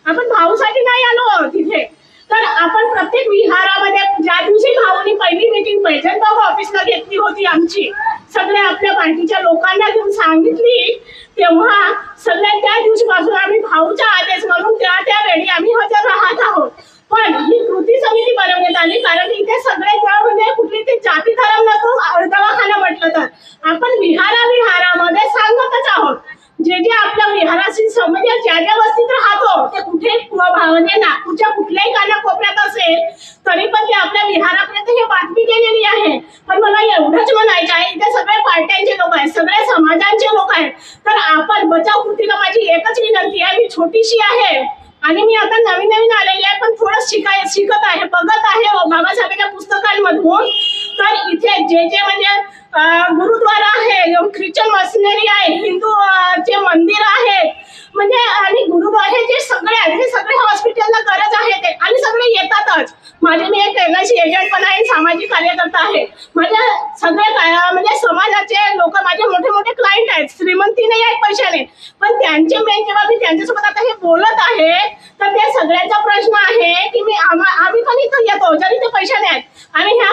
आपण भाऊसाठी नाही आलो तिथे तर आपण प्रत्येक विहारामध्ये ज्या दिवशी भाऊनी पहिली मीटिंग पैठण बाबा ऑफिसला घेतली होती आमची सगळ्या आपल्या पार्टीच्या लोकांना घेऊन सांगितली तेव्हा सगळ्या त्या दिवशीपासून आम्ही भाऊच्या आदेश म्हणून त्या वेळी आम्ही हजर राहत आहोत. पण ही कृती समिती बनवण्यात आली कारण इथे सगळे म्हणजे कुठली ते जाती धर्म नसतो दवाखाना म्हटलं तर आपण विहारामध्ये सांगतच आहोत. जे जे आपल्या विहाराशी म्हणजे ज्या वस्तीत राहतो ते कुठे म्हणजे नागपूरच्या कुठल्याही कानाकोपऱ्यात असेल तरी पण ते आपल्या विहारापर्यंत ही बातमी गेलेली आहे. पण मला एवढंच म्हणायचं आहे इथे सगळ्या पार्ट्यांचे लोक आहेत सगळ्या समाजांचे लोक आहेत तर आपण बचाव कृतीला माझी एकच विनंती आहे. मी छोटीशी आहे आणि मी आता नवीन आलेली आहे पण थोडं शिकत आहे बघत आहे बाबासाहेबांच्या पुस्तकांमधून. तर इथे जे म्हणजे गुरुद्वारा आहे ख्रिश्चन मशिनरी आहे हिंदू चे मंदिर आहे म्हणजे आणि गुरुद्वारे जे सगळे आहेत हे सगळे हॉस्पिटलला गरज आहे ते आणि सगळे येतातच. माझे मी एक एलआयसी एजंट पण आहे सामाजिक कार्यकर्ता आहे. माझ्या सगळे म्हणजे समाजाचे लोक माझे मोठे मोठे क्लायंट आहेत. श्रीमंती नाही आहेत पैशाने पण त्यांचे मेन जेव्हा मी त्यांच्यासोबत आता हे बोलत आहे तर त्या सगळ्यांचा प्रश्न आहे की आम्ही पण इथं येतो जरी ते पैशाने आहेत आणि ह्या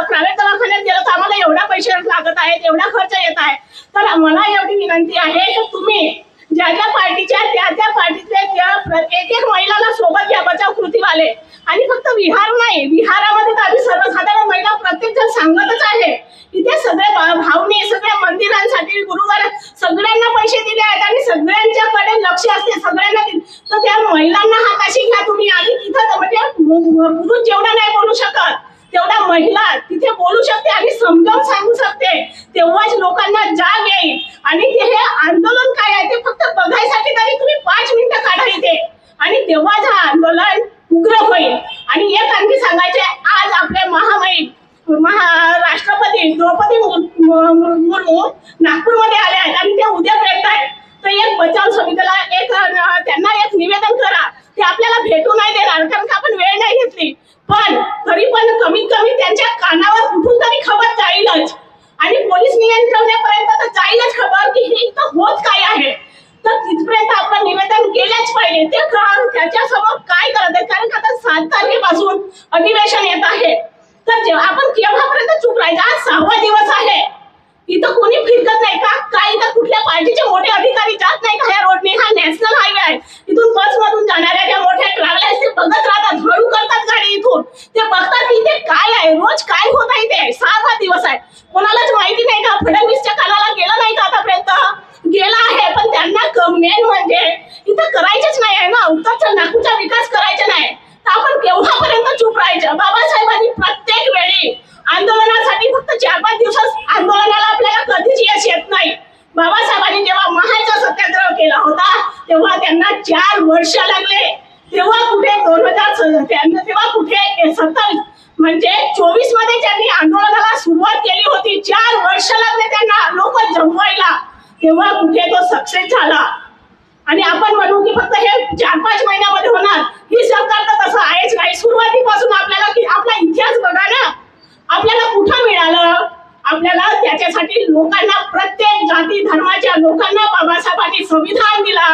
प्रायव्हेट दवाखान्यात गेलो तर आम्हाला एवढा पैसे लागत आहेत एवढा खर्च येत आहे. तर मला एवढी विनंती आहे की तुम्ही ज्या ज्या पार्टीच्या त्या पार्टीतल्या एक महिलाला सोबत घ्या बचाव कृतीवाले. आणि फक्त विहार नाही विहारामध्ये तर आम्ही सर्वसाधारण महिला प्रत्येक जण सांगतच आहे. इथे सगळे भावने सगळ्या मंदिरांसाठी गुरुद्वारा सगळ्यांना पैसे दिले आहेत आणि सगळ्यांच्याकडे लक्ष असते सगळ्यांना तर त्या महिलांना हाताशी घ्या तुम्ही. आणि तिथं म्हणजे पुरुष जेवढा नाही बोलू शकत तेवढा महिला तिथे बोलू शकते आणि समजावून सांगू शकते तेव्हाच लोकांना जाग येईल. आणि ते हे आंदोलन काय आहे ते फक्त बघायसाठी तरी तुम्ही 5 मिनिटं काढा इथे आणि तेव्हाच हा आंदोलन उग्र होईल. आणि एक आणखी सांगायचे आज आपले राष्ट्रपती द्रौपदी मुर्मू नागपूरमध्ये आले आहेत आणि ते उद्या भेटत आहेत. तर एक बचाव समितीला त्यांना एक निवेदन करा. ते आपल्याला भेटू नाही देणार कारण का आपण वेळ नाही घेतली पण तरी पण कमीत कमी त्यांच्या कानावर कुठून तरी खबर जाईलच आणि पोलीस नियंत्रणापर्यंत तर जाईलच खबर की हे इथं होत काय आहे. तर तिथपर्यंत आपण निवेदन केलेच पाहिजे. ते त्याच्यासमोर काय करत आहे कारण आता 7 तारखेपासून अधिवेशन येत आहे तर जेव्हा आपण केव्हापर्यंत चूप राहायचं. आज 6वा दिवस आहे इथं कोणी फिरकत नाही का काय इथं कुठल्या पार्टीचे मोठे अधिकारी जात नाही का ह्या रोडने. हा नॅशनल हायवे आहे इथून बसमधून जाणाऱ्या ज्या मोठ्या ट्रॅव्हलर्स ते बघत राहतात हळू करतात गाडी इथून ते बघतात की इथे काय आहे रोज काय होत आहे. ते 6वा दिवस आहे कोणालाच माहिती नाही का फडणवीसच्या कानाला गेलं नाही का आतापर्यंत गेला आहे. पण त्यांना मेन म्हणजे इथं करायचंच नाही आहे ना उत्तर नागपूरचा विकास करायचा नाही तर आपण केव्हापर्यंत चूप राहायचं. बाबासाहेबांनी प्रत्येक वेळी आंदोलनासाठी फक्त 4-5 दिवस आंदोलनाला आपल्याला कधीच यश येत नाही. बाबासाहेबांनी जेव्हा महालचा सत्याग्रह केला होता तेव्हा त्यांना 4 वर्ष लागले. तेव्हा कुठे 2000 तेव्हा कुठे 27 म्हणजे 24 मध्ये त्यांनी आंदोलनाला सुरुवात केली होती. 4 वर्ष लागले त्यांना लोक जमवायला तेव्हा कुठे तो सक्सेस झाला. आणि आपण म्हणू की फक्त हे 4-5 महिन्यामध्ये होणार ही सरकार तर तसं आहेच नाही. सुरुवातीपासून आपल्याला की आपला इतिहास बघा ना आपल्याला कुठं मिळालं. आपल्याला त्याच्यासाठी लोकांना प्रत्येक जाती धर्माच्या लोकांना बाबासाहेबांनी संविधान दिला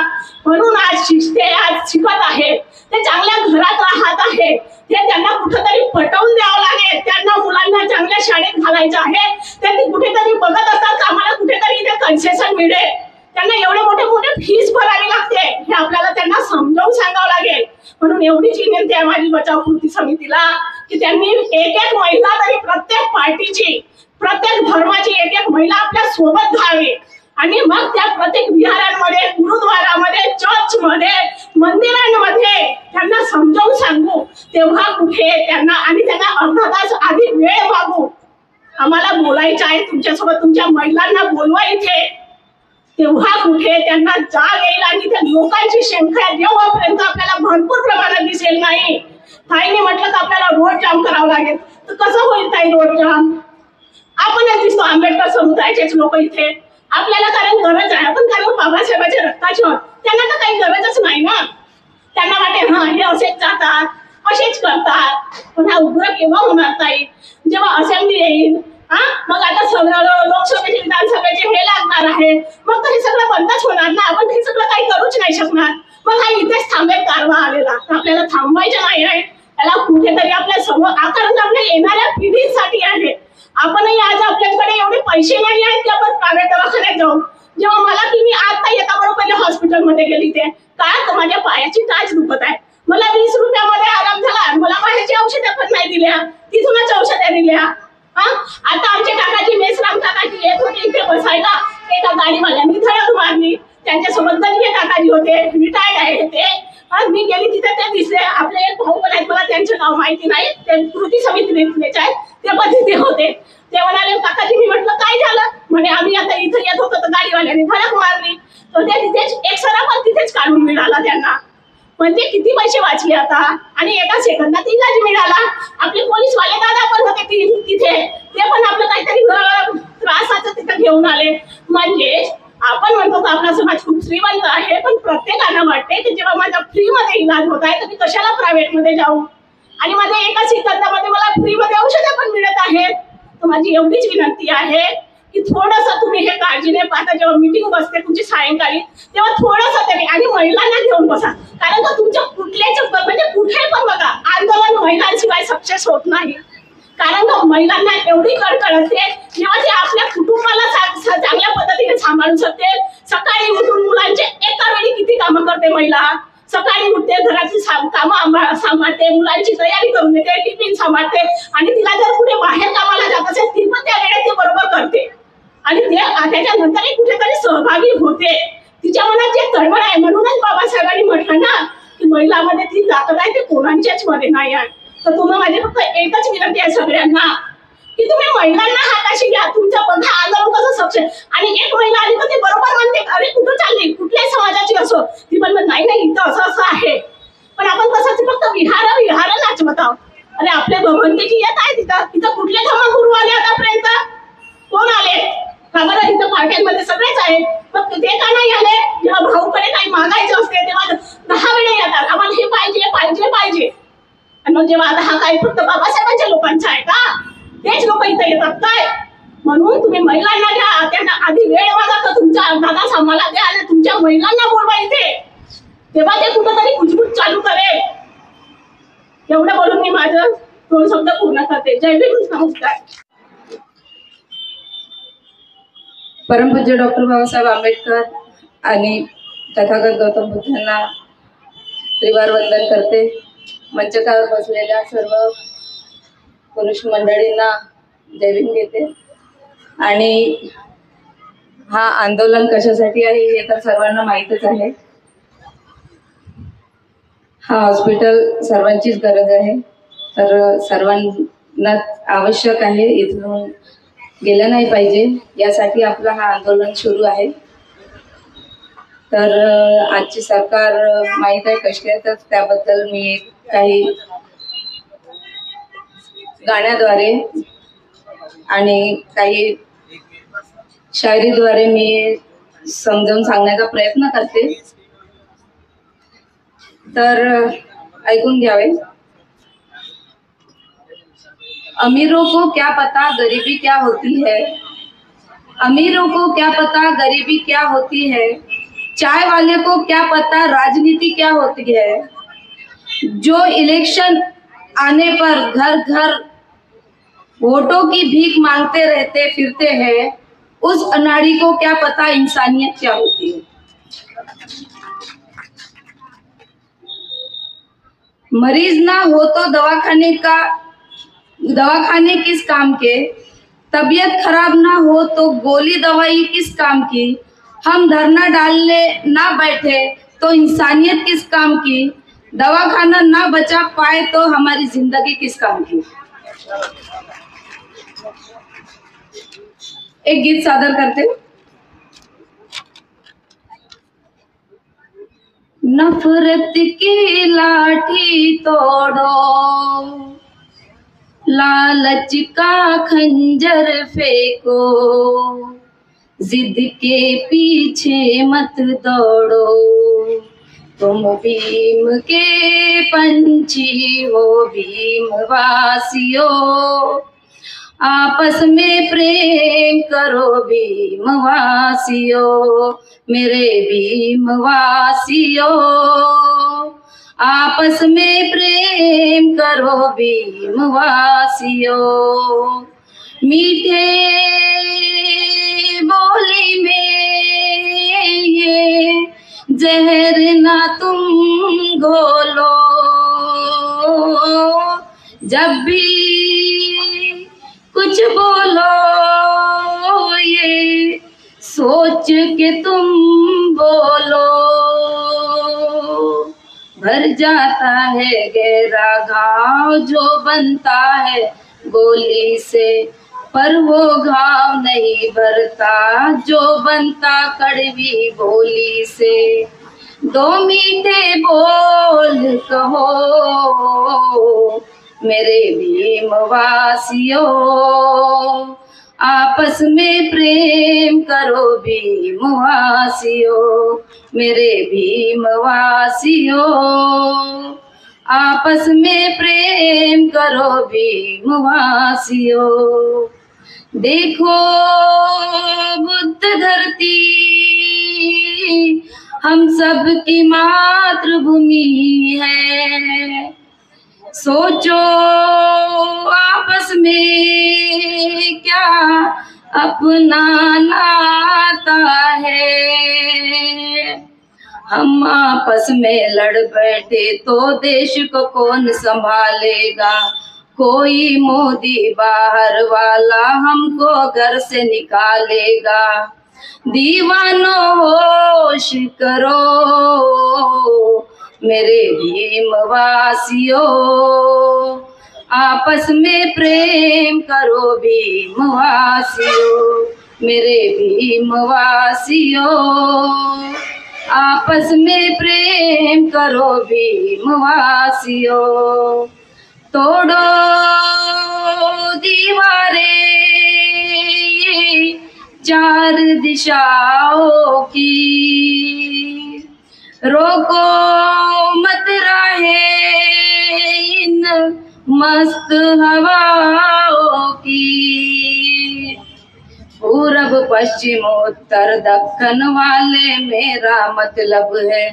म्हणून आज शिकत आहे. ते चांगल्या घरात राहत आहे. ते त्यांना कुठेतरी पटवून द्यावं लागेल. त्यांना मुलांना चांगल्या शाळेत घालायचं आहे. ते कुठेतरी बघत असतात का आम्हाला कुठेतरी इथे कन्सेशन मिळेल. त्यांना एवढे मोठे फीस म्हणून एवढीच विनंती आहे माझी बचाव कृती समितीला की त्यांनी एक एक महिला तरी प्रत्येक पार्टीची प्रत्येक धर्माची एक एक महिला आपल्या सोबत घ्यावी आणि मग त्या प्रत्येक विहारांमध्ये गुरुद्वारामध्ये चर्चमध्ये मंदिरांमध्ये त्यांना समजावून सांगू तेव्हा कुठे त्यांना आणि त्यांना अर्धा तास आधी वेळ मागू आम्हाला बोलायचं आहे तुमच्यासोबत तुमच्या महिलांना बोलवा इथे तेव्हा कुठे त्यांना जाग येईल आणि त्या लोकांची संख्या जेव्हापर्यंत आपल्याला भरपूर प्रमाणात दिसेल नाही ताईने म्हटलं तर आपल्याला रोड जाम करावं लागेल तर कसं होईल ताई रोड जाम आपणच दिसतो आंबेडकर समुदायाचेच लोक इथे आपल्याला कारण गरज आहे आपण कारण बाबासाहेबांच्या रक्ताची त्यांना तर काही गरजच नाही ना त्यांना वाटेल हा हे असेच जातात असेच करतात पण हा उग्र केव्हा होणार ताई जेव्हा असेंब्ली येईल हा मग आता सगळं लोकसभेचे विधानसभेचे हे लागणार आहे मग तर हे सगळं बंदच होणार ना आपण हे सगळं काही करूच नाही शकणार मग हा इथेच थांबेल कारवा आलेला तर आपल्याला थांबवायचं नाही आहे त्याला कुठेतरी आपल्या समोर कारण आपल्या येणाऱ्या पिढीसाठी आहे आपणही आज आपल्याकडे एवढे पैसे नाही आहेत की आपण प्रायव्हेट दवाखान्यात जाऊ जेव्हा मला की मी आता येता बरोबर हॉस्पिटलमध्ये गेली ते काय माझ्या पायाची टाच दुखत आहे मला 20 रुपयामध्ये आराम झाला मला पायाची औषधं पण नाही दिल्या तिथूनच औषधं दिल्या हा आता आमच्या काकाची मेसराम काकाची येत होती इथे बसायला एका गाडीवाल्याने धडक मारली त्यांच्यासोबत दंगे काकाजी होते रिटायर्ड आहे ते आज मी गेली तिथे ते दिसले आपले एक भाऊ पण आहेत मला त्यांचं नाव माहिती नाही ते कृती समितीने आहेत ते पण तिथे होते ते म्हणाले काकाजी मी म्हटलं काय झालं म्हणे आम्ही आता इथे येत होतो तर गाडीवाल्याने धडक मारली तर ते तिथेच एक सराफ तिथेच काढून मिळाला त्यांना म्हणजे किती पैसे वाचले आता आणि एका सेकंदात इलाज मिळाला आपले पोलीसवाले दादा पण होते तिथे ते पण आपलं काहीतरी त्रासाचं तिथे घेऊन आले म्हणजे आपण म्हणतो की आपला समाज खूप श्रीमंत आहे पण प्रत्येकाला वाटते की जेव्हा माझा फ्रीमध्ये इलाज होत आहे तर मी कशाला प्रायव्हेटमध्ये जाऊ आणि माझ्या एका सेकंदामध्ये मला फ्रीमध्ये औषधं पण मिळत आहेत तर माझी एवढीच विनंती आहे की थोडंसं तुम्ही हे काळजीने पाहता जेव्हा मीटिंग बसते तुमची सायंकाळी तेव्हा थोडंसं तरी आणि महिलांना घेऊन बसा कारण का तुमच्या कुठल्याच म्हणजे कुठे पण बघा आंदोलन महिलांशिवाय सक्सेस होत नाही कारण का महिलांना एवढी कळकळ असते जेव्हा ते आपल्या कुटुंबाला चांगल्या पद्धतीने सांभाळू शकते सकाळी उठून मुलांचे एका वेळी किती कामं करते महिला सकाळी उठते घराची कामं सांभाळते मुलांची तयारी करून देते टिफिन सांभाळते आणि तिला जर कुठे बाहेर कामाला जात असेल ती पण त्या वेळेत ते बरोबर करते आणि ते त्याच्यानंतरही कुठेतरी सहभागी होते तिच्या मनात जे तळमळ आहे म्हणूनच बाबासाहेबांनी म्हटलं ना की महिलांमध्ये ती ताकद आहे ते कोणाच्याच मध्ये नाही आहे तर तुम्हाला माझी फक्त एकच विनंती आहे सगळ्यांना की तुम्ही महिलांना हाताशी घ्या तुमचं बघा आंदोलन कसं सक्सेस आणि एक महिला आली तर ती बरोबर म्हणते अरे कुठं चालली कुठल्याही समाजाची असो ती पण नाही नाही इथं असं असं आहे पण आपण तसंच फक्त विहार नाचवत आहोत अरे आपले भगवंतीची येत आहे तिथं कुठले धर्मगुरू आले आतापर्यंत कोण आले का बरं इथं पार्ट्यांमध्ये सगळेच आहेत मग ते का नाही आले जेव्हा भाऊकडे काही मागायचं असते तेव्हा 10 वेळा येतात आम्हाला हे पाहिजे पाहिजे पाहिजे आणि मग जेव्हा आता हा काही फक्त बाबासाहेबांच्या लोकांचा आहे का तेच लोक इथे येतात काय म्हणून तुम्ही महिलांना घ्या त्यांना आधी वेळ मागा तर तुमचा अर्धा आम्हाला द्या आणि तुमच्या महिलांना बोलवा इथे तेव्हा ते कुठंतरी कुजबूज चालू करेल एवढं बोलून मी माझं 2 शब्द पूर्ण करते जय भीम नमस्कार परमपूज्य डॉक्टर बाबासाहेब आंबेडकर आणि तथागत गौतम बुद्धांना त्रिवार वंदन करते मंचकावर बसलेल्या सर्व पुरुष मंडळींना जय भीम घेते आणि हा आंदोलन कशासाठी आहे हे तर सर्वांना माहीतच आहे हा हॉस्पिटल सर्वांचीच गरज आहे तर सर्वांना आवश्यक आहे इथून गेलं नाही पाहिजे यासाठी आपलं हा आंदोलन सुरू आहे तर आजची सरकार माहीत आहे कशी आहे तर त्याबद्दल मी काही गाण्याद्वारे आणि काही शायरीद्वारे मी समजावून सांगण्याचा प्रयत्न करते तर ऐकून घ्यावे अमीरों को क्या पता गरीबी क्या होती है अमीरों को क्या पता गरीबी क्या होती है चाय वाले को क्या पता राजनीति क्या होती है जो इलेक्शन आने पर घर घर वोटों की भीख मांगते रहते फिरते हैं उस अनाड़ी को क्या पता इंसानियत क्या होती है। मरीज ना हो तो दवाखाने किस काम के, तबीयत खराब ना हो तो गोली दवाई किस काम की, हम धरना डालने ना बैठे तो इंसानियत किस काम की, दवाखाना ना बचा पाए तो हमारी जिंदगी किस काम की। एक गीत सादर करते। नफरत की लाठी तोड़ो, लालच का खंजर फेंको, जिद के पीछे मत दौड़ो, तुम भीम के पंछी हो भीम वासियों, आपस में प्रेम करो भीम वासियों, मेरे भीम वासियों, आपस में प्रेम करो भीम वासियों। मीठे बोली में ये जहर ना तुम घोलो, जब भी कुछ बोलो ये सोच के तुम बोलो, भर जाता है गहरा घाव जो बनता है गोली से, पर वो घाव नहीं भरता जो बनता कड़वी बोली से। दो मीठे बोल कहो मेरे भीम वासियों, आपस में प्रेम करो भीम वासियों, मेरे भीम वासियों, आपस में प्रेम करो भीम वासियों। देखो बुद्ध धरती हम सब की मातृभूमि है, सोचो आपस में क्या अपना नाता है, हम आपस में लड़ बैठे तो देश को कौन संभालेगा, कोई मोदी बाहर वाला हमको घर से निकालेगा। दीवानों होश करो मेरे भीम वासियों, आपस में प्रेम करो भीम वासियों, मेरे भीम वासियों, आपस में प्रेम करो भीम वासियों। तोड़ो दीवारें चार दिशाओं की, रोको मत राहे इन मस्त हवाओं की, पूरब पश्चिम उत्तर दक्षिण वाले मेरा मतलब है,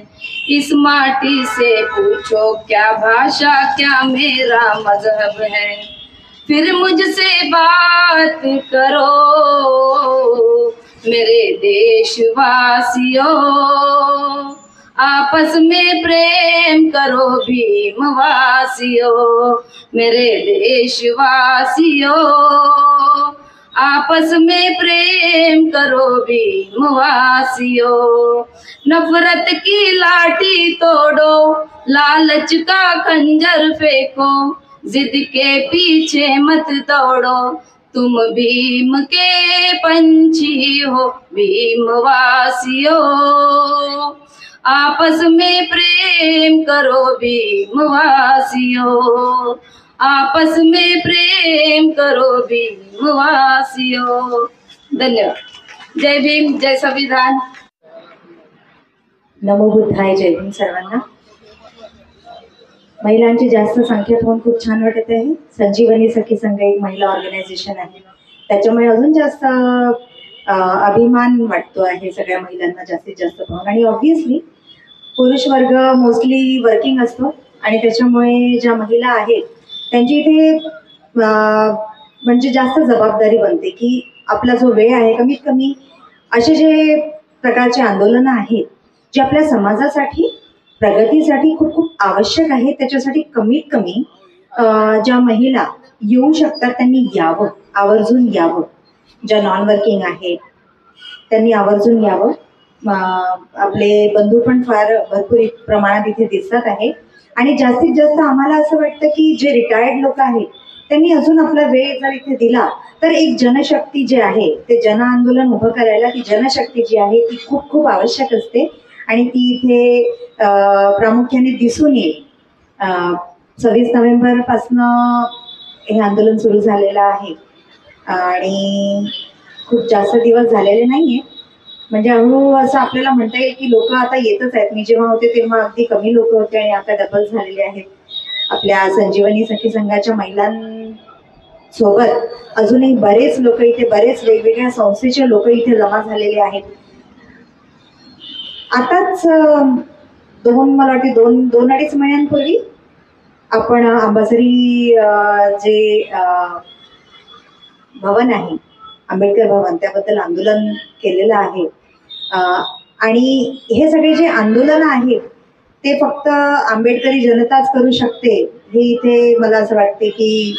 इस माटी से पूछो क्या भाषा क्या मेरा मजहब है, फिर मुझसे बात करो मेरे देशवासियों, आपस में प्रेम करो भीम वासियों, मेरे देशवासियों, आपस में प्रेम करो भीम वासियों। नफरत की लाठी तोड़ो, लालच का खंजर फेंको, जिद के पीछे मत दौड़ो, तुम भीम के पंछी हो भीम वासियों, आपस में प्रेम करो भीम वासियों, आपस में प्रेम करो भीम वासियों। धन्यवाद। जय भीम, जय संविधान। नमो बुद्धाय। जय भीम सर्वांना। महिलांची जास्त संख्या पाहून खूप छान वाटत आहे। संजीवनी सखी संघ एक महिला ऑर्गनायझेशन आहे, त्याच्यामुळे अजून जास्त अभिमान वाटतो आहे सगळ्या महिलांना जास्तीत जास्त पाहून। आणि ऑब्व्हियसली पुरुष वर्ग मोस्टली वर्किंग असतो आणि त्याच्यामुळे ज्या महिला आहेत त्यांची इथे म्हणजे जास्त जबाबदारी बनते की आपला जो वेळ आहे कमीत कमी असे जे प्रकारचे आंदोलनं आहेत जे आपल्या समाजासाठी प्रगतीसाठी खूप खूप आवश्यक आहे. त्याच्यासाठी कमीत कमी ज्या महिला येऊ शकतात त्यांनी यावं, आवर्जून यावं. ज्या नॉन वर्किंग आहेत त्यांनी आवर्जून यावं. आपले बंधू पण फार भरपूर प्रमाणात इथे दिसत आहे. आणि जास्तीत जास्त आम्हाला असं वाटतं की जे रिटायर्ड लोक आहेत त्यांनी अजून आपला वेळ जर इथे दिला तर एक जनशक्ती जे आहे ते जन आंदोलन उभं करायला ती जनशक्ती जी आहे ती खूप खूप आवश्यक असते आणि ती इथे प्रामुख्याने दिसून येईल. 26 नोव्हेंबरपासनं हे आंदोलन सुरू झालेलं आहे आणि खूप जास्त दिवस झालेले नाहीये. म्हणजे हळूहळू असं आपल्याला म्हणता येईल की लोक आता येतच आहेत. मी जेव्हा होते तेव्हा अगदी कमी लोक होते आणि आता डबल झालेले आहेत. आपल्या संजीवनी सखी संघाच्या महिलांसोबत अजूनही बरेच लोक इथे, बरेच वेगवेगळ्या संस्थेचे लोक इथे जमा झालेले आहेत. आताच मला वाटते दोन अडीच महिन्यांपूर्वी आपण अंबाझरी जे भवन आहे आंबेडकर भवन त्याबद्दल आंदोलन केलेलं आहे. आणि हे सगळे जे आंदोलन आहेत ते फक्त आंबेडकरी जनताच करू शकते हे इथे मला असं वाटते की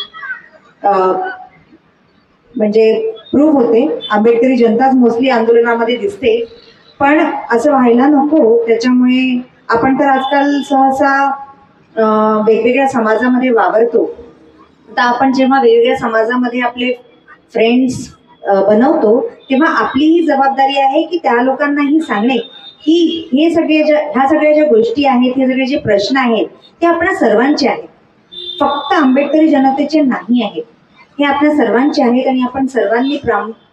म्हणजे प्रूव्ह होते. आंबेडकरी जनताच मोस्टली आंदोलनामध्ये दिसते, पण असं व्हायला नको. त्याच्यामुळे आपण तर आजकाल सहसा वेगवेगळ्या समाजामध्ये वावरतो. तर आपण जेव्हा वेगवेगळ्या समाजामध्ये आपले फ्रेंड्स बनवतो तेव्हा आपली ही जबाबदारी आहे की त्या लोकांनाही सांगणे की ह्या सगळ्या ज्या गोष्टी आहेत, हे सगळे जे प्रश्न आहेत ते आपल्या सर्वांचे आहेत. फक्त आंबेडकरी जनतेचे नाही आहेत, हे आपल्या सर्वांचे आहेत आणि आपण सर्वांनी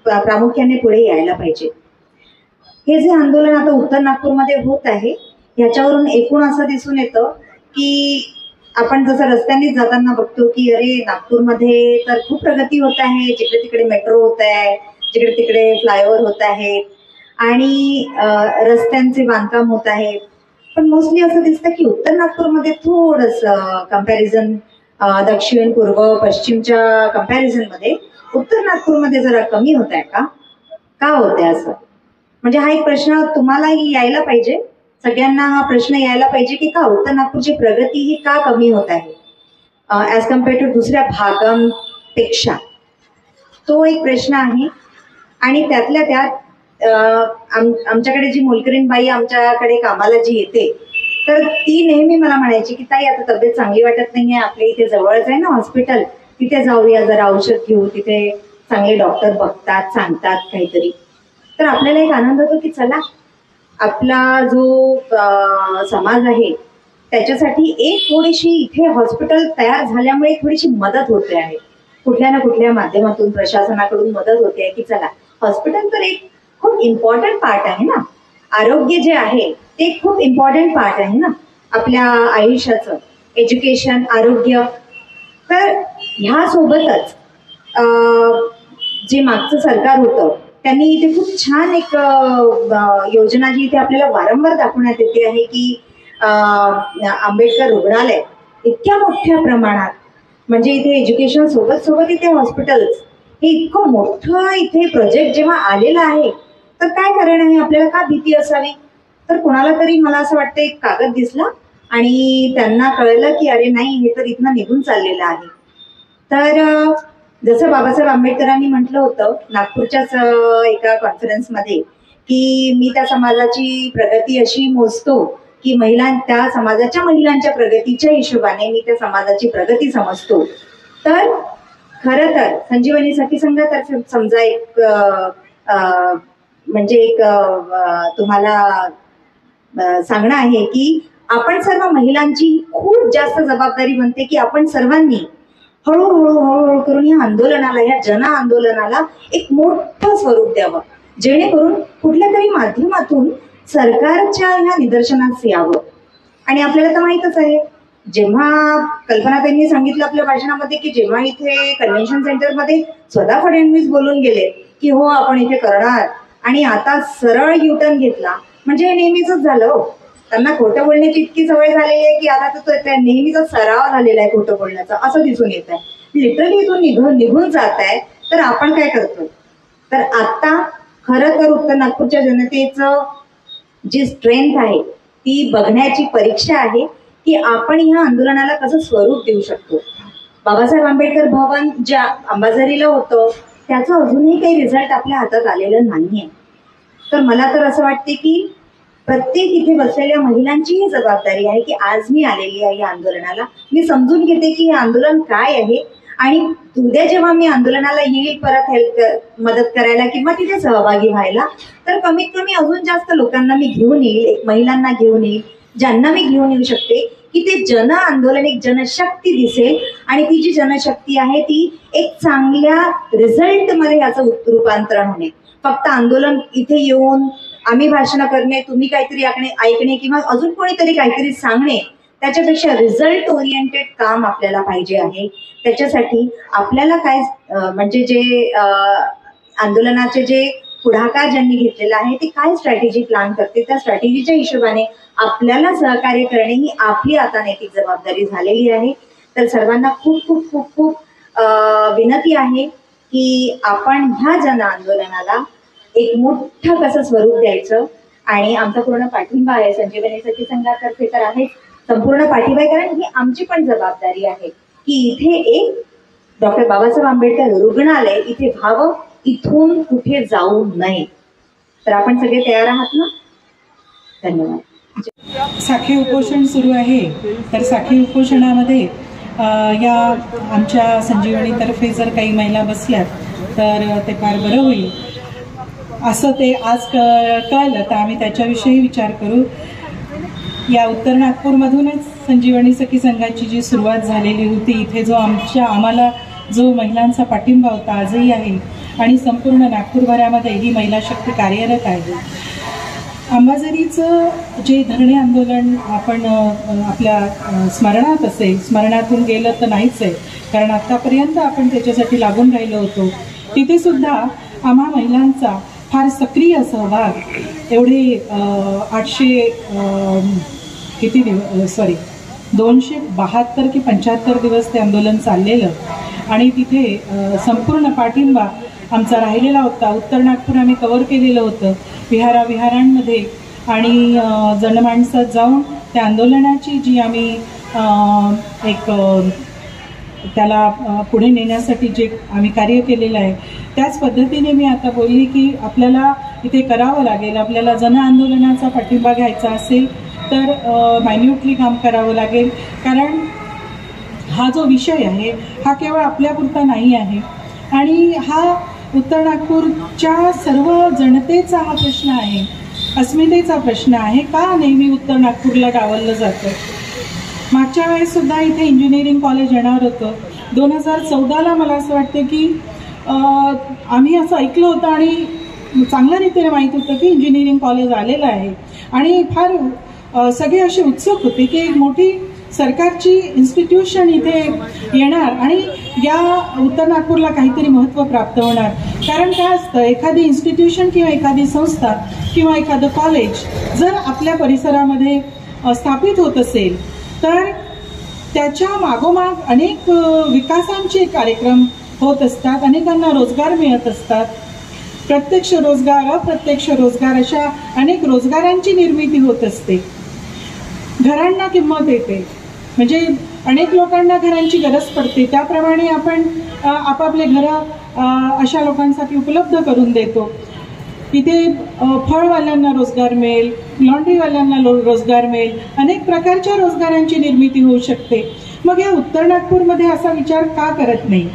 प्रामुख्याने पुढे यायला पाहिजे. हे जे आंदोलन आता उत्तर नागपूरमध्ये होत आहे याच्यावरून एकूण असं दिसून येतं की आपण जसं रस्त्यांनी जाताना बघतो की अरे नागपूरमध्ये तर खूप प्रगती होत आहे. जिकडे तिकडे मेट्रो होत आहे, जिकडे तिकडे फ्लायओव्हर होत आहेत आणि रस्त्यांचे बांधकाम होत आहे. पण मोस्टली असं दिसतं की उत्तर नागपूरमध्ये थोडंसं कंपॅरिझन दक्षिण पूर्व पश्चिमच्या कंपॅरिझनमध्ये उत्तर नागपूरमध्ये जरा कमी होत आहे का होत आहे असं? म्हणजे हा एक प्रश्न तुम्हालाही यायला पाहिजे, सगळ्यांना हा प्रश्न यायला पाहिजे की का उत्तर नागपूरची प्रगती ही का कमी होत आहे ॲज कम्पेअर टू दुसऱ्या भागांपेक्षा. तो एक प्रश्न आहे. आणि त्यातल्या त्यात आमच्याकडे जी मोलकरीण बाई आमच्याकडे कामाला जी येते तर ती नेहमी मला म्हणायची की ताई आता तब्येत चांगली वाटत नाही आहे, आपल्या इथे जवळच आहे ना हॉस्पिटल, तिथे जाऊया, जरा औषध घेऊ, तिथे चांगले डॉक्टर बघतात, सांगतात काहीतरी. तर आपल्याला एक आनंद होतो की चला आपला जो समाज आहे त्याच्यासाठी एक थोडीशी इथे हॉस्पिटल तयार झाल्यामुळे थोडीशी मदत होते आहे. कुठल्या ना कुठल्या माध्यमातून प्रशासनाकडून मदत होते आहे की चला हॉस्पिटल तर एक खूप इम्पॉर्टंट पार्ट आहे ना. आरोग्य जे आहे ते खूप इम्पॉर्टंट पार्ट आहे ना आपल्या आयुष्याचं, एज्युकेशन, आरोग्य. तर ह्यासोबतच जे मागचं सरकार होतं त्यांनी इथे खूप छान एक योजना जी इथे आपल्याला वारंवार दाखवण्यात येते आहे की आंबेडकर रुग्णालय इतक्या मोठ्या प्रमाणात, म्हणजे इथे एज्युकेशन सोबत इथे हॉस्पिटल्स, हे इतकं मोठं इथे प्रोजेक्ट जेव्हा आलेलं आहे तर काय कारण आहे, आपल्याला का भीती असावी? तर कोणाला तरी मला असं वाटतं एक कागद दिसला आणि त्यांना कळलं की अरे नाही, हे तर इथनं निघून चाललेलं आहे. तर जसं बाबासाहेब आंबेडकरांनी म्हटलं होतं नागपूरच्याच एका कॉन्फरन्समध्ये की मी त्या समाजाची प्रगती अशी मोजतो की त्या समाजाच्या महिलांच्या प्रगतीच्या हिशोबाने मी त्या समाजाची प्रगती समजतो. तर खरं तर संजीवनी सखी संघातर्फे समजा एक म्हणजे एक तुम्हाला सांगणं आहे की आपण सर्व महिलांची खूप जास्त जबाबदारी बनते की आपण सर्वांनी हळूहळू करून या आंदोलनाला, या जन आंदोलनाला एक मोठं स्वरूप द्यावं, जेणेकरून कुठल्या तरी माध्यमातून सरकारच्या ह्या निदर्शनास यावं. आणि आपल्याला तर माहीतच आहे, जेव्हा कल्पनाताईंनी सांगितलं आपल्या भाषणामध्ये की जेव्हा इथे कन्व्हेन्शन सेंटरमध्ये स्वतः फडणवीस बोलून गेले की हो आपण इथे करणार, आणि आता सरळ युटर्न घेतला, म्हणजे हे नेहमीच झालं हो. त्यांना खोटं बोलण्याची इतकी सवय झालेली आहे की आता तर नेहमीचा सराव झालेला आहे खोटं बोलण्याचा, असं दिसून येत आहे. लिटरली इथून निघून जात आहे. तर आपण काय करतो? तर आता खरं तर उत्तर नागपूरच्या जनतेचं जी स्ट्रेंथ आहे ती बघण्याची परीक्षा आहे की आपण ह्या आंदोलनाला कसं स्वरूप देऊ शकतो. बाबासाहेब आंबेडकर भवन ज्या अंबाझरीला होतं त्याचं अजूनही काही रिझल्ट आपल्या हातात आलेलं नाहीये. तर मला तर असं वाटते की प्रत्येक इथे बसलेल्या महिलांची ही जबाबदारी आहे की आज मी आलेली आहे या आंदोलनाला, मी समजून घेते की हे आंदोलन काय आहे आणि उद्या जेव्हा मी आंदोलनाला येईल परत मदत करायला किंवा तिथे सहभागी व्हायला, तर कमीत कमी अजून जास्त लोकांना मी घेऊन येईल, एक महिलांना घेऊन येईल, ज्यांना मी घेऊन येऊ शकते की ते जन आंदोलन एक जनशक्ती दिसेल आणि ती जी जनशक्ती आहे ती एक चांगल्या रिझल्टमध्ये याचं रूपांतरण होणे. फक्त आंदोलन इथे येऊन आम्ही भाषण करणे, तुम्ही काहीतरी ऐकणे किंवा अजून कोणीतरी काहीतरी सांगणे, त्याच्यापेक्षा रिझल्ट ओरिएंटेड काम आपल्याला पाहिजे आहे. त्याच्यासाठी आपल्याला काय म्हणजे जे आंदोलनाचे जे पुढाकार ज्यांनी घेतलेला आहे ते काय स्ट्रॅटेजी प्लॅन करते, त्या स्ट्रॅटेजीच्या हिशोबाने आपल्याला सहकार्य करणे ही आपली आता नैतिक जबाबदारी झालेली आहे. तर सर्वांना खूप खूप खूप खूप विनंती आहे की आपण ह्या जन आंदोलनाला एक मोठं कसं स्वरूप द्यायचं आणि आमचा पूर्ण पाठिंबा आहे. संजीवनी सखी संघातर्फे तर आहे संपूर्ण पाठिंबा आहे, कारण ही आमची पण जबाबदारी आहे की इथे एक डॉक्टर बाबासाहेब आंबेडकर रुग्णालय इथे व्हावं, इथून कुठे जाऊ नये. तर आपण सगळे तयार आहात ना? धन्यवाद. साखळी उपोषण सुरू आहे. तर साखळी उपोषणामध्ये या आमच्या संजीवनीतर्फे जर काही महिला बसल्या तर ते फार बरं होईल असं ते आज कळलं, तर आम्ही त्याच्याविषयी विचार करू. या उत्तर नागपूरमधूनच संजीवनी सखी संघाची जी सुरुवात झालेली होती, इथे जो आम्हाला जो महिलांचा पाठिंबा होता आजही आहे आणि संपूर्ण नागपूरभरामध्ये ही महिला शक्ती कार्यरत आहे. अंबाझरीचं जे धरणे आंदोलन आपण आपल्या स्मरणात असेल, स्मरणातून गेलं तर नाहीच आहे, कारण आत्तापर्यंत आपण त्याच्यासाठी लागून राहिलो होतो. तिथे सुद्धा आम्हा महिलांचा फार सक्रिय सहभाग, एवढे 272 की 75 दिवस ते आंदोलन चाललेलं आणि तिथे संपूर्ण पाठिंबा आमचा राहिलेला होता. उत्तर नागपूर आम्ही कव्हर केलेलं होतं, विहारांमध्ये आणि जनमानसात जाऊन त्या आंदोलनाची जी आम्ही एक त्याला पुढे नेण्यासाठी जे आम्ही कार्य केलेलं आहे त्याच पद्धतीने मी आता बोलली की आपल्याला इथे करावं लागेल. आपल्याला जन आंदोलनाचा पाठिंबा घ्यायचा असेल तर मायन्यूटली काम करावं लागेल, कारण हा जो विषय आहे हा केवळ आपल्यापुरता नाही आहे आणि हा उत्तर नागपूरच्या सर्व जनतेचा हा प्रश्न आहे, अस्मितेचा प्रश्न आहे. का नेहमी उत्तर नागपूरला डावललं जातं? मागच्या वेळेस सुद्धा इथे इंजिनिअरिंग कॉलेज येणार होतं. 2014ला मला असं वाटतं की आम्ही असं ऐकलं होतं आणि चांगल्या रीतीने माहीत होतं की इंजिनिअरिंग कॉलेज आलेलं आहे आणि फार सगळे असे उत्सुक होते की एक मोठी सरकारची इन्स्टिट्यूशन इथे येणार आणि या उत्तर नागपूरला काहीतरी महत्त्व प्राप्त होणार. कारण काय असतं, एखादी इन्स्टिट्यूशन किंवा एखादी संस्था किंवा एखादं कॉलेज जर आपल्या परिसरामध्ये स्थापित होत असेल तर त्याच्या मागोमाग अनेक विकासांचे कार्यक्रम होत असतात, अनेकांना रोजगार मिळत असतात. प्रत्यक्ष रोजगार, अप्रत्यक्ष रोजगार अशा अनेक रोजगारांची निर्मिती होत असते. घरांना किंमत येते, म्हणजे अनेक लोकांना घरांची गरज पडते, त्याप्रमाणे आपण आपापले घरं अशा लोकांसाठी उपलब्ध करून देतो. इथे फळवाल्यांना रोजगार मिळेल, लॉन्ड्रीवाल्यांना रोजगार मिळेल, अनेक प्रकारच्या रोजगारांची निर्मिती होऊ शकते. मग या उत्तर नागपूरमध्ये असा विचार का करत नाही?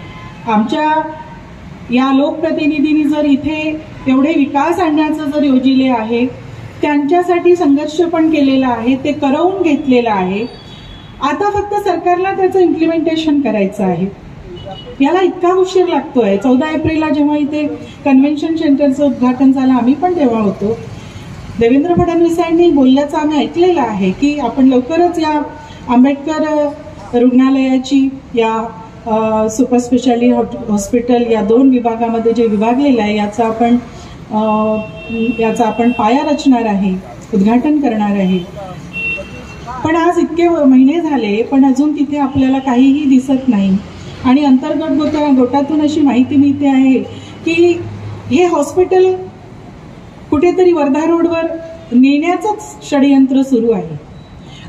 आमच्या या लोकप्रतिनिधींनी जर इथे एवढे विकास आणण्याचं जर योजिले आहे, त्यांच्यासाठी संघर्ष पण केलेला आहे, ते करवून घेतलेलं आहे. आता फक्त सरकारला त्याचं इम्प्लिमेंटेशन करायचं आहे. याला इतका उशीर लागतोय. 14 एप्रिलला जेव्हा इथे कन्व्हेन्शन सेंटरचं उद्घाटन झालं, आम्ही पण तेव्हा होतो. देवेंद्र फडणवीसांनी बोलल्याचं आम्ही ऐकलेलं आहे की आपण लवकरच या आंबेडकर रुग्णालयाची या सुपर स्पेशालिटी हॉस्पिटल या 2 विभागामध्ये जे विभागलेलं आहे याचा आपण पाया रचणार आहे, उद्घाटन करणार आहे. पण आज इतके महिने झाले पण अजून तिथे आपल्याला काहीही दिसत नाही आणि अंतर्गत गोटातून अशी माहिती मिळते आहे की हे हॉस्पिटल कुठेतरी वर्धा रोडवर नेण्याचंच षडयंत्र सुरू आहे.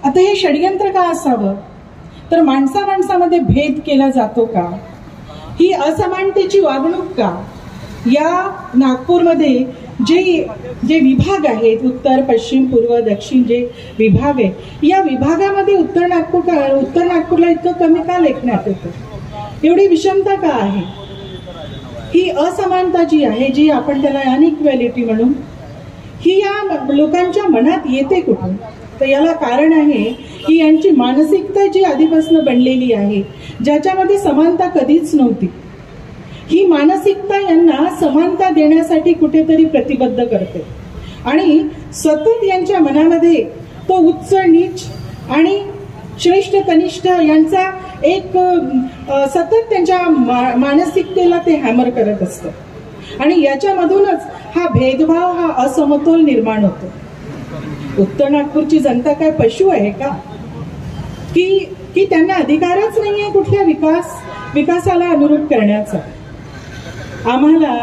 आता हे षडयंत्र का असावं? तर माणसामाणसामध्ये भेद केला जातो का? ही असमानतेची वागणूक का? या नागपूरमध्ये जे विभाग आहेत, उत्तर, पश्चिम, पूर्व, दक्षिण जे विभाग आहे, या विभागामध्ये उत्तर नागपूरला इतकं कमी का लेखण्यात येतं? एवढी विषमता का आहे? ही असमानता जी आहे, जी आपण त्याला अनइक्वॅलिटी म्हणून, ही या लोकांच्या मनात येते कुठून? तर याला कारण आहे की यांची मानसिकता जी आधीपासून बनलेली आहे, ज्याच्यामध्ये समानता कधीच नव्हती. ही मानसिकता यांना समानता देण्यासाठी कुठेतरी प्रतिबद्ध करते आणि सतत यांच्या मनामध्ये तो उच्च नीच आणि श्रेष्ठ कनिष्ठ यांचा एक सतत त्यांच्या मानसिकतेला ते हॅमर करत असतं आणि याच्यामधूनच हा भेदभाव, हा असमतोल निर्माण होतो. उत्तर नागपूरची जनता काय पशु आहे का? की त्यांना अधिकारच नाहीये कुठल्या विकासाला अनुरूप करण्याचा? आम्हाला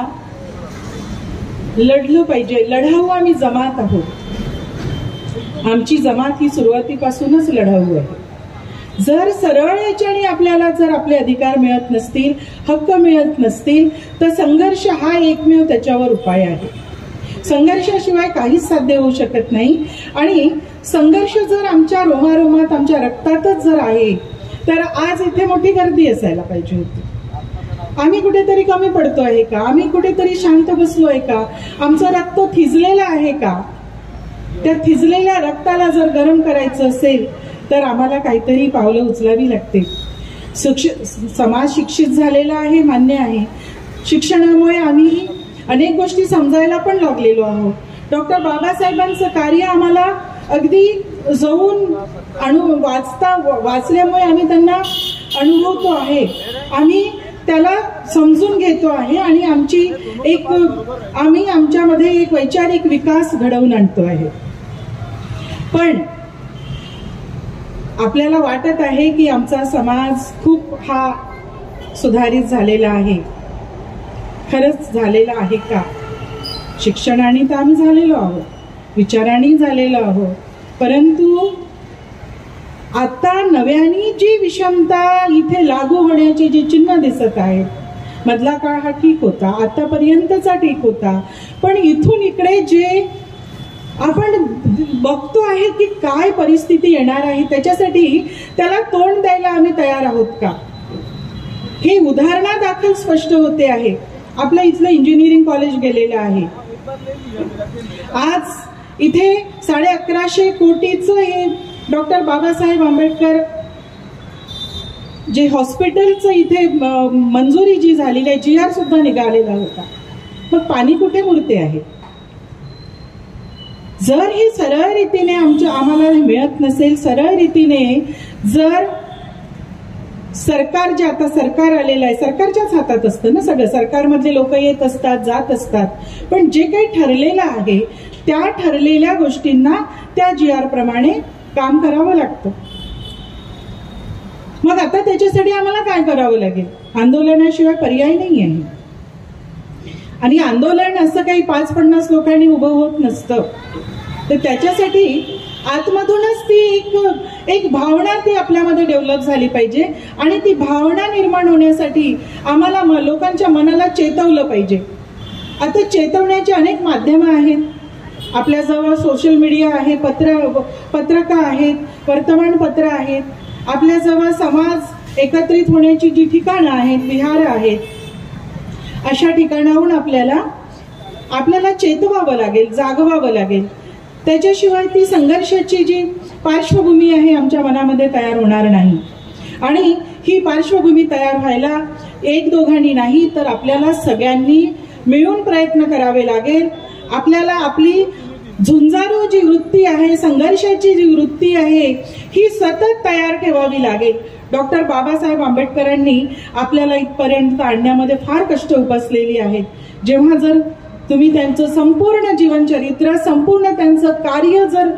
लढलं पाहिजे. लढाऊ आम्ही जमात आहोत. आमची जमात ही सुरुवातीपासूनच लढाऊ आहे. जर सरळ याच्याने आपल्याला जर आपले अधिकार मिळत नसतील, हक्क मिळत नसतील, तर संघर्ष हा एकमेव त्याच्यावर उपाय आहे. संघर्षाशिवाय काहीच साध्य होऊ शकत नाही. आणि संघर्ष जर आमच्या रोमारोमात, आमच्या रक्तातच जर आहे, तर आज इथे मोठी गर्दी असायला पाहिजे होती. आम्ही कुठेतरी कमी पडतो आहे का? आम्ही कुठेतरी शांत बसलोय का? आमचं रक्त थिजलेलं आहे का? त्या थिजलेल्या रक्ताला जर गरम करायचं असेल तर आम्हाला काहीतरी पावलं उचलावी लागतील. समाज शिक्षित झालेला आहे, मान्य आहे. शिक्षणामुळे आम्ही अनेक गोष्टी समजायला पण लागलेलो आहोत. डॉक्टर बाबासाहेबांचं कार्य आम्हाला अगदी जवळून वाचल्यामुळे आम्ही त्यांना अनुभवतो आहे, आम्ही त्याला समजून घेतो आहे आणि आम्ही आमच्यामध्ये एक वैचारिक विकास घडवून आणतो आहे. पण आपल्याला वाटत आहे की आमचा समाज खूप हा सुधारित झालेला आहे. खरंच झालेला आहे का? शिक्षणाने तर आम्ही झालेलो आहोत, विचारांनी झालेलो आहोत, परंतु आता नव्याने जी विषमता इथे लागू होण्याची जी चिन्ह दिसत आहेत, मधला काळ हा ठीक होता, आतापर्यंतचा ठीक होता, पण इथून इकडे जे आपण बघतो आहे की काय परिस्थिती येणार आहे, त्याच्यासाठी त्याला तोंड द्यायला आम्ही तयार आहोत का? हे उदाहरणादाखल स्पष्ट होते आहे. आपलं इथलं इंजिनिअरिंग कॉलेज गेलेलं आहे. आज इथे 1150 कोटीचं हे डॉक्टर बाबासाहेब आंबेडकर जे हॉस्पिटलचं इथे मंजुरी जी झालेली आहे, GR सुद्धा निघालेला होता. मग पाणी कुठे मुरते आहे? जर हे सरळ रीतीने आम्हाला मिळत नसेल, सरळ रीतीने जर सरकार जे आता सरकार आलेलं आहे, सरकारच्याच हातात असतं ना सगळं. सरकारमधले लोक येत असतात, जात असतात, पण जे काही ठरलेलं आहे त्या ठरलेल्या गोष्टींना त्या GR प्रमाणे काम करावं लागतं. मग आता त्याच्यासाठी आम्हाला काय करावं लागेल? आंदोलनाशिवाय पर्याय नाही आहे. आणि आंदोलन असं काही 5-50 लोकांनी उभं होत नसतं. तर त्याच्यासाठी आतमधूनच ती एक भावना ती आपल्यामध्ये डेव्हलप झाली पाहिजे आणि ती भावना निर्माण होण्यासाठी आम्हाला लोकांच्या मनाला चेतवलं पाहिजे. आता चेतवण्याची अनेक माध्यमं आहेत. आपल्याजवळ सोशल मीडिया आहे, पत्रकं आहेत, वर्तमानपत्र आहेत. आपल्याजवळ समाज एकत्रित होण्याची जी ठिकाणं आहेत, विहार आहेत, अशा ठिकाणाहून आपल्याला चेतवावं लागेल, जागवावं लागेल. त्याच्याशिवाय ती संघर्षाची जी पार्श्वभूमी आहे आमच्या मनामध्ये तयार होणार नाही. आणि ही पार्श्वभूमी तयार व्हायला 1-2 नाही, तर आपल्याला सगळ्यांनी मिळून प्रयत्न करावे लागेल. आपल्याला आपली झुंजारू जी वृत्ती आहे, संघर्षाची जी वृत्ती आहे, ही सतत तयार ठेवावी लागेल. डॉक्टर बाबासाहेब आंबेडकरांनी आपल्याला इथपर्यंत आणण्यामध्ये फार कष्ट उपसलेली आहेत. जेव्हा जर तुम्ही त्यांचं संपूर्ण जीवनचरित्र, संपूर्ण त्यांचं कार्य जर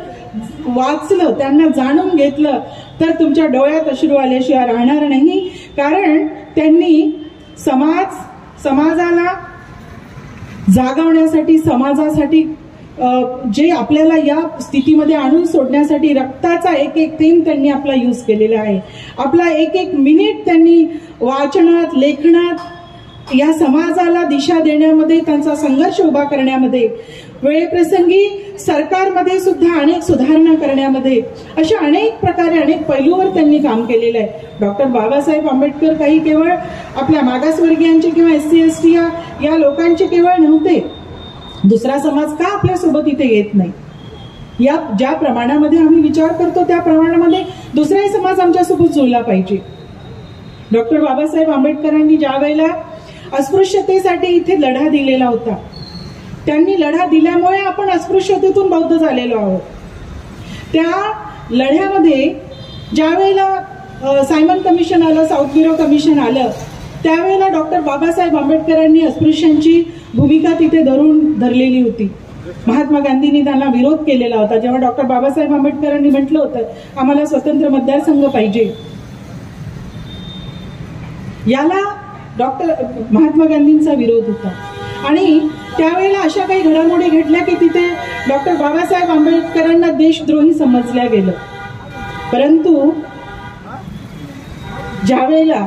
वाचलं, त्यांना जाणून घेतलं, तर तुमच्या डोळ्यात अश्रू आल्याशिवाय राहणार नाही. कारण त्यांनी समाजाला जागवण्यासाठी, समाजासाठी जे आपल्याला या स्थितीमध्ये आणून सोडण्यासाठी रक्ताचा एक एक थेंब त्यांनी आपला यूज केलेला आहे. आपला एक एक मिनिट त्यांनी वाचनात, लेखनात या समाजाला दिशा देण्यामध्ये, त्यांचा संघर्ष उभा करण्यामध्ये, वेळेप्रसंगी सरकारमध्ये सुद्धा अनेक सुधारणा करण्यामध्ये, अशा अनेक प्रकारे अनेक पैलूवर त्यांनी काम केलेलं आहे. डॉक्टर बाबासाहेब आंबेडकर काही केवळ आपल्या मागासवर्गीयांचे किंवा SC ST या लोकांचे केवळ नव्हते. दुसरा समाज का आपल्यासोबत इथे येत नाही? या ज्या प्रमाणामध्ये आम्ही विचार करतो त्या प्रमाणामध्ये दुसराही समाज आमच्यासोबत जुळला पाहिजे. डॉक्टर बाबासाहेब आंबेडकरांनी ज्या वेळेला अस्पृश्यतेसाठी इथे लढा दिलेला होता, त्यांनी लढा दिल्यामुळे आपण अस्पृश्यतेतून बौद्ध झालेलो आहोत. त्या लढ्यामध्ये ज्या वेळेला सायमन कमिशन आलं, साऊथ ब्युरो कमिशन आलं, त्यावेळेला डॉक्टर बाबासाहेब आंबेडकरांनी अस्पृश्यांची भूमिका तिथे धरलेली होती. महात्मा गांधींनी त्यांना विरोध केलेला होता. जेव्हा डॉक्टर बाबासाहेब आंबेडकरांनी म्हटलं होतं आम्हाला स्वतंत्र मतदारसंघ पाहिजे, याला महात्मा गांधींचा विरोध होता. आणि त्यावेळेला अशा काही घडामोडी घडल्या की तिथे डॉक्टर बाबासाहेब आंबेडकरांना देशद्रोही समजल्या गेलं. परंतु ज्या वेळेला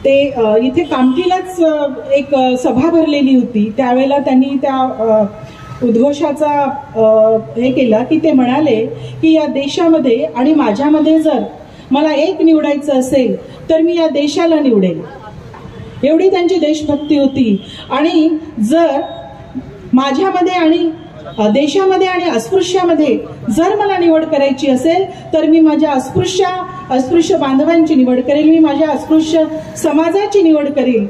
ते इथे कामठीलाच एक सभा भरलेली होती, त्यावेळेला त्यांनी त्या उद्घोषाचा हे केला की ते म्हणाले की या देशामध्ये आणि माझ्यामध्ये जर मला एक निवडायचं असेल तर मी या देशाला निवडेल. एवढी त्यांची देशभक्ती होती. आणि जर माझ्यामध्ये आणि देशामध्ये आणि अस्पृश्यामध्ये जर मला निवड करायची असेल तर मी माझ्या अस्पृश्य बांधवांची निवड करेल, मी माझ्या अस्पृश्य समाजाची निवड करेल.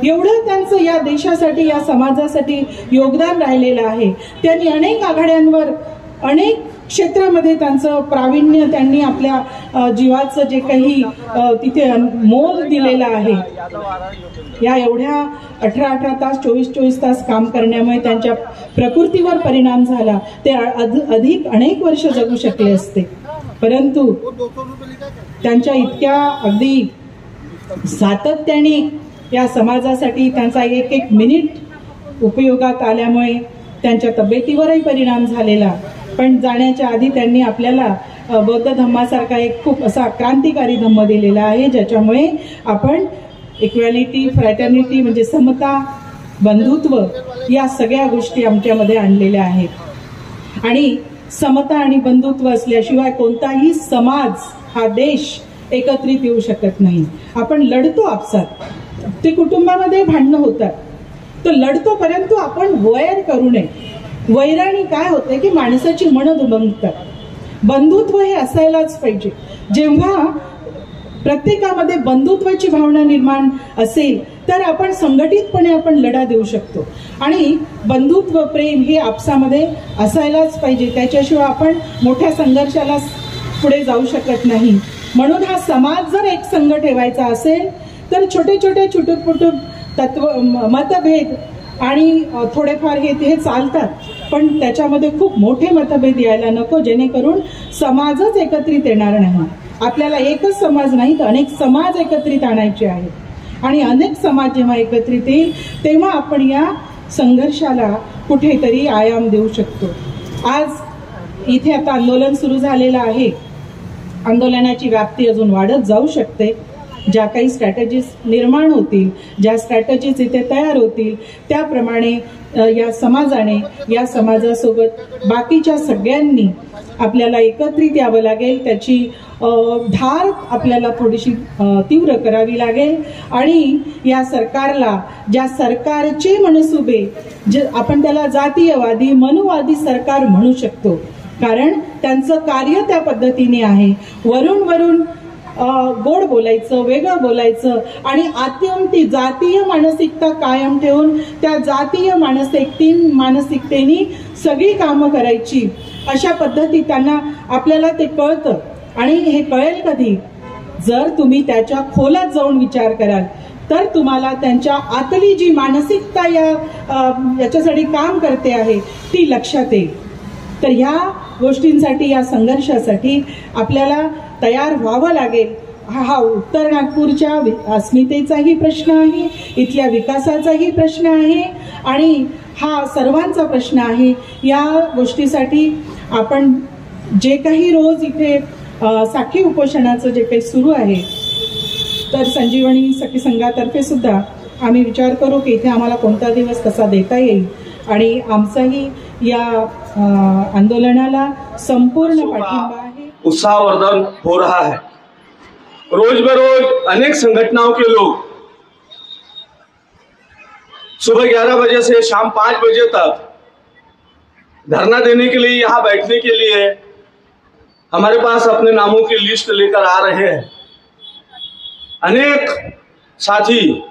एवढं त्यांचं या देशासाठी, या समाजासाठी योगदान राहिलेलं आहे. त्यांनी अनेक आघाड्यांवर, अनेक क्षेत्रामध्ये त्यांचं प्रावीण्य, त्यांनी आपल्या जीवाचं जे काही तिथे मोल दिलेलं आहे, या एवढ्या 18 तास, 24 तास काम करण्यामुळे त्यांच्या प्रकृतीवर परिणाम झाला. ते अधिक अनेक वर्ष जगू शकले असते. परंतु त्यांच्या इतक्या अगदी सातत्याने या समाजासाठी त्यांचा एक एक मिनिट उपयोगात आल्यामुळे त्यांच्या तब्येतीवरही परिणाम झालेला. पण जाण्याच्या आधी त्यांनी आपल्याला बौद्ध धम्मासारखा एक खूप असा क्रांतिकारी धम्म दिलेला आहे, ज्याच्यामुळे आपण इक्वॅलिटी, फ्रॅटर्निटी म्हणजे समता, बंधुत्व या सगळ्या गोष्टी आमच्यामध्ये आणलेल्या आहेत. आणि समता आणि बंधुत्व असल्याशिवाय कोणताही समाज, हा देश एकत्रित येऊ शकत नाही. आपण लढतो आपसात, ते कुटुंबामध्ये भांडणं होतात, तो लढतो, परंतु आपण वैर करू नये. वैराणी काय होते की माणसाची मनं दुभंगतात. बंधुत्व हे असायलाच पाहिजे. जेव्हा प्रत्येकामध्ये बंधुत्वाची भावना निर्माण असेल तर आपण संघटितपणे आपण लढा देऊ शकतो. आणि बंधुत्व, प्रेम हे आपसामध्ये असायलाच पाहिजे. त्याच्याशिवाय आपण मोठ्या संघर्षाला पुढे जाऊ शकत नाही. म्हणून हा समाज जर एक संघ ठेवायचा असेल तर छोटे छोटे छुटूक मतभेद आणि थोडेफार हे चालतात, पण त्याच्यामध्ये खूप मोठे मतभेद यायला नको, जेणेकरून समाजच एकत्रित येणार नाही. आपल्याला एकच समाज नाही तर अनेक समाज एकत्रित आणायचे आहेत. आणि अनेक समाज जेव्हा एकत्रित येईल तेव्हा आपण या संघर्षाला कुठेतरी आयाम देऊ शकतो. आज इथे आता आंदोलन सुरू झालेलं आहे. आंदोलनाची व्याप्ती अजून वाढत जाऊ शकते. ज्या काही स्ट्रॅटेजीज निर्माण होतील, ज्या स्ट्रॅटेजीज इथे तयार होतील, त्याप्रमाणे या समाजाने, या समाजासोबत बाकीच्या सगळ्यांनी आपल्याला एकत्रित यावं लागेल. त्याची धार आपल्याला थोडीशी तीव्र करावी लागेल. आणि या सरकारला, ज्या सरकारचे मनसुबे, जे आपण त्याला जातीयवादी, मनुवादी सरकार म्हणू शकतो, कारण त्यांचं कार्य त्या पद्धतीने आहे. वरून गोड बोलायचं, वेगळं बोलायचं आणि आत्यंती जातीय मानसिकता कायम ठेवून त्या जातीय मानसिकतेने सगळी कामं करायची, अशा पद्धती त्यांना, आपल्याला ते कळतं. आणि हे कळेल कधी? जर तुम्ही त्याच्या खोलात जाऊन विचार कराल तर तुम्हाला त्यांच्या आतली जी मानसिकता याच्यासाठी काम करते आहे ती लक्षात येईल. तर ह्या गोष्टींसाठी, या संघर्षासाठी आपल्याला तयार व्हावं लागेल. हा उत्तर नागपूरच्या अस्मितेचाही प्रश्न आहे, इथल्या विकासाचाही प्रश्न आहे. आणि हा सर्वांचा प्रश्न आहे. या गोष्टीसाठी आपण जे काही रोज इथे साखळी उपोषणाचं जे काही सुरू आहे, तर संजीवनी सखी संघातर्फे सुद्धा आम्ही विचार करू की इथे आम्हाला कोणता दिवस कसा देता येईल आणि आमचाही या आंदोलनाला संपूर्ण पाठिंबा आहे. उत्साहवर्धन हो रहा है. रोज बरोज अनेक संगठनों के लोग सुबह 11 बजे से शाम 5 बजे तक धरना देने के लिए, यहाँ बैठने के लिए हमारे पास अपने नामों की लिस्ट लेकर आ रहे हैं. अनेक साथी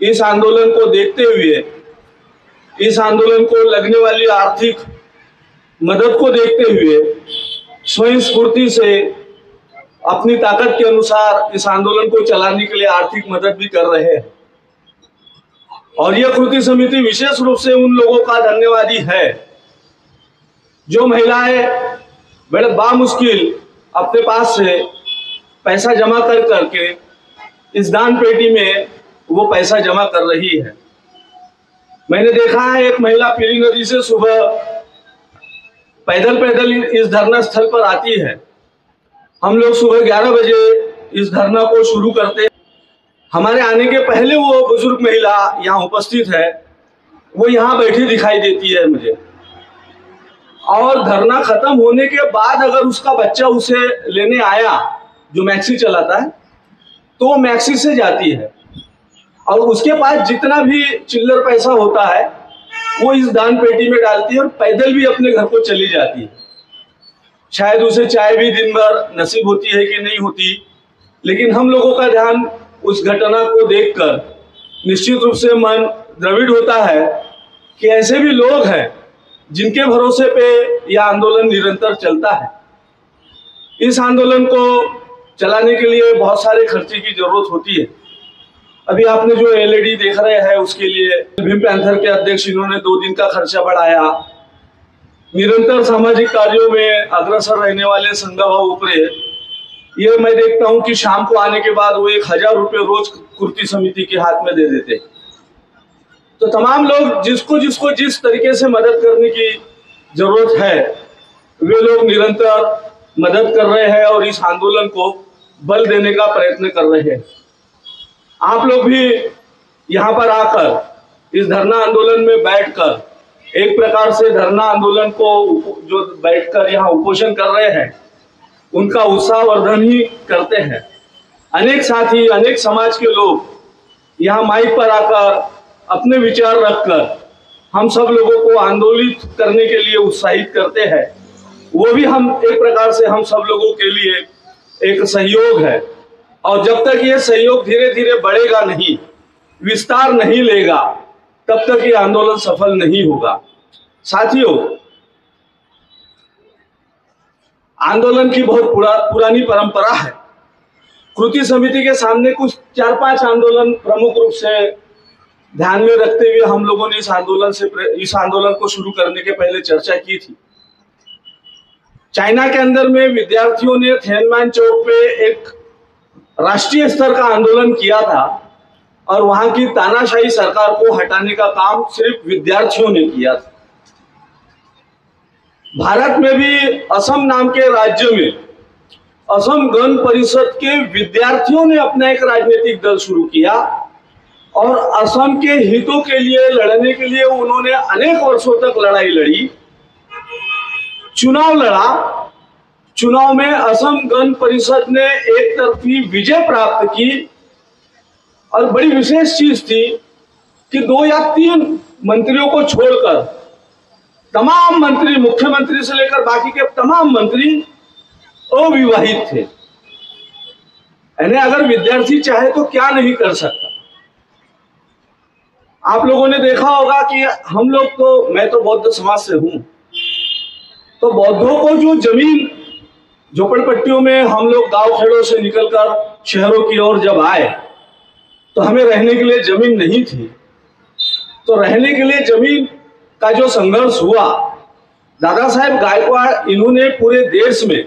इस आंदोलन को देखते हुए, इस आंदोलन को लगने वाली आर्थिक मदद को देखते हुए स्वयं स्फूर्ति से अपनी ताकत के अनुसार इस आंदोलन को चलाने के लिए आर्थिक मदद भी कर रहे हैं. और यह कृति समिति विशेष रूप से उन लोगों का धन्यवादी है जो महिलाएं बड़े बामुश्किल अपने पास से पैसा जमा कर करके इस दान पेटी में वो पैसा जमा कर रही है. मैंने देखा है एक महिला पीली नदी से सुबह पैदल पैदल इस धरना स्थल पर आती है. हम लोग सुबह 11 बजे इस धरना को शुरू करते हैं. हमारे आने के पहले वो बुजुर्ग महिला यहाँ उपस्थित है, वो यहाँ बैठी दिखाई देती है मुझे. और धरना खत्म होने के बाद अगर उसका बच्चा उसे लेने आया जो मैक्सी चलाता है, तो वो मैक्सी से जाती है और उसके पास जितना भी चिल्लर पैसा होता है वो इस दान पेटी में डालती है और पैदल भी अपने घर को चली जाती है. शायद उसे चाय भी दिन भर नसीब होती है कि नहीं होती, लेकिन हम लोगों का ध्यान उस घटना को देखकर निश्चित रूप से मन द्रविड़ होता है कि ऐसे भी लोग हैं जिनके भरोसे पे यह आंदोलन निरंतर चलता है. इस आंदोलन को चलाने के लिए बहुत सारे खर्चे की जरूरत होती है. अभी आपने जो एलईडी देख रहे हैं उसके लिए भीम पैंथर के अध्यक्ष इन्होंने 2 दिन का खर्चा बढ़ाया. निरंतर सामाजिक कार्यों में अग्रसर रहने वाले संघभाव उपरे, ये मैं देखता हूं कि शाम को आने के बाद वो 1000 रुपये रोज कृति समिति के हाथ में दे देते. तो तमाम लोग जिसको जिसको जिस तरीके से मदद करने की जरूरत है वे लोग निरंतर मदद कर रहे हैं और इस आंदोलन को बल देने का प्रयत्न कर रहे हैं. आप लोग भी यहाँ पर आकर इस धरना आंदोलन में बैठकर एक प्रकार से धरना आंदोलन को जो बैठकर यहाँ उपोषण कर रहे हैं उनका उत्साहवर्धन ही करते हैं. अनेक साथी, अनेक समाज के लोग यहाँ माइक पर आकर अपने विचार रखकर हम सब लोगों को आंदोलित करने के लिए उत्साहित करते हैं. वो भी हम एक प्रकार से हम सब लोगों के लिए एक सहयोग है. और जब तक ये सहयोग धीरे धीरे बढ़ेगा नहीं, विस्तार नहीं लेगा, तब तक ये आंदोलन सफल नहीं होगा. साथियों, आंदोलन की बहुत पुरानी परंपरा है. कृति समिति के सामने कुछ 4-5 आंदोलन प्रमुख रूप से ध्यान में रखते हुए हम लोगों ने इस आंदोलन को शुरू करने के पहले चर्चा की थी. चाइना के अंदर में विद्यार्थियों ने थिएननमेन चौक पे एक राष्ट्रीय स्तर का आंदोलन किया था और वहां की तानाशाही सरकार को हटाने का काम सिर्फ विद्यार्थियों ने किया था. भारत में भी असम नाम के राज्य में असम गण परिषद के विद्यार्थियों ने अपना एक राजनीतिक दल शुरू किया और असम के हितों के लिए लड़ने के लिए उन्होंने अनेक वर्षों तक लड़ाई लड़ी, चुनाव लड़ा. चुनाव में असम गण परिषद ने एक तरफी विजय प्राप्त की और बड़ी विशेष चीज थी कि 2 या 3 मंत्रियों को छोड़कर तमाम मंत्री, मुख्यमंत्री से लेकर बाकी के तमाम मंत्री अविवाहित थे. यानी अगर विद्यार्थी चाहे तो क्या नहीं कर सकता. आप लोगों ने देखा होगा कि हम लोग तो, मैं तो बौद्ध समाज से हूं, तो बौद्धों को जो जमीन झोपड़पट्टियों में हम लोग गांव खेड़ों से निकलकर शहरों की ओर जब आए तो हमें रहने के लिए जमीन नहीं थी. तो रहने के लिए जमीन का जो संघर्ष हुआ, दादा साहेब गायकवाड़ इन्होंने पूरे देश में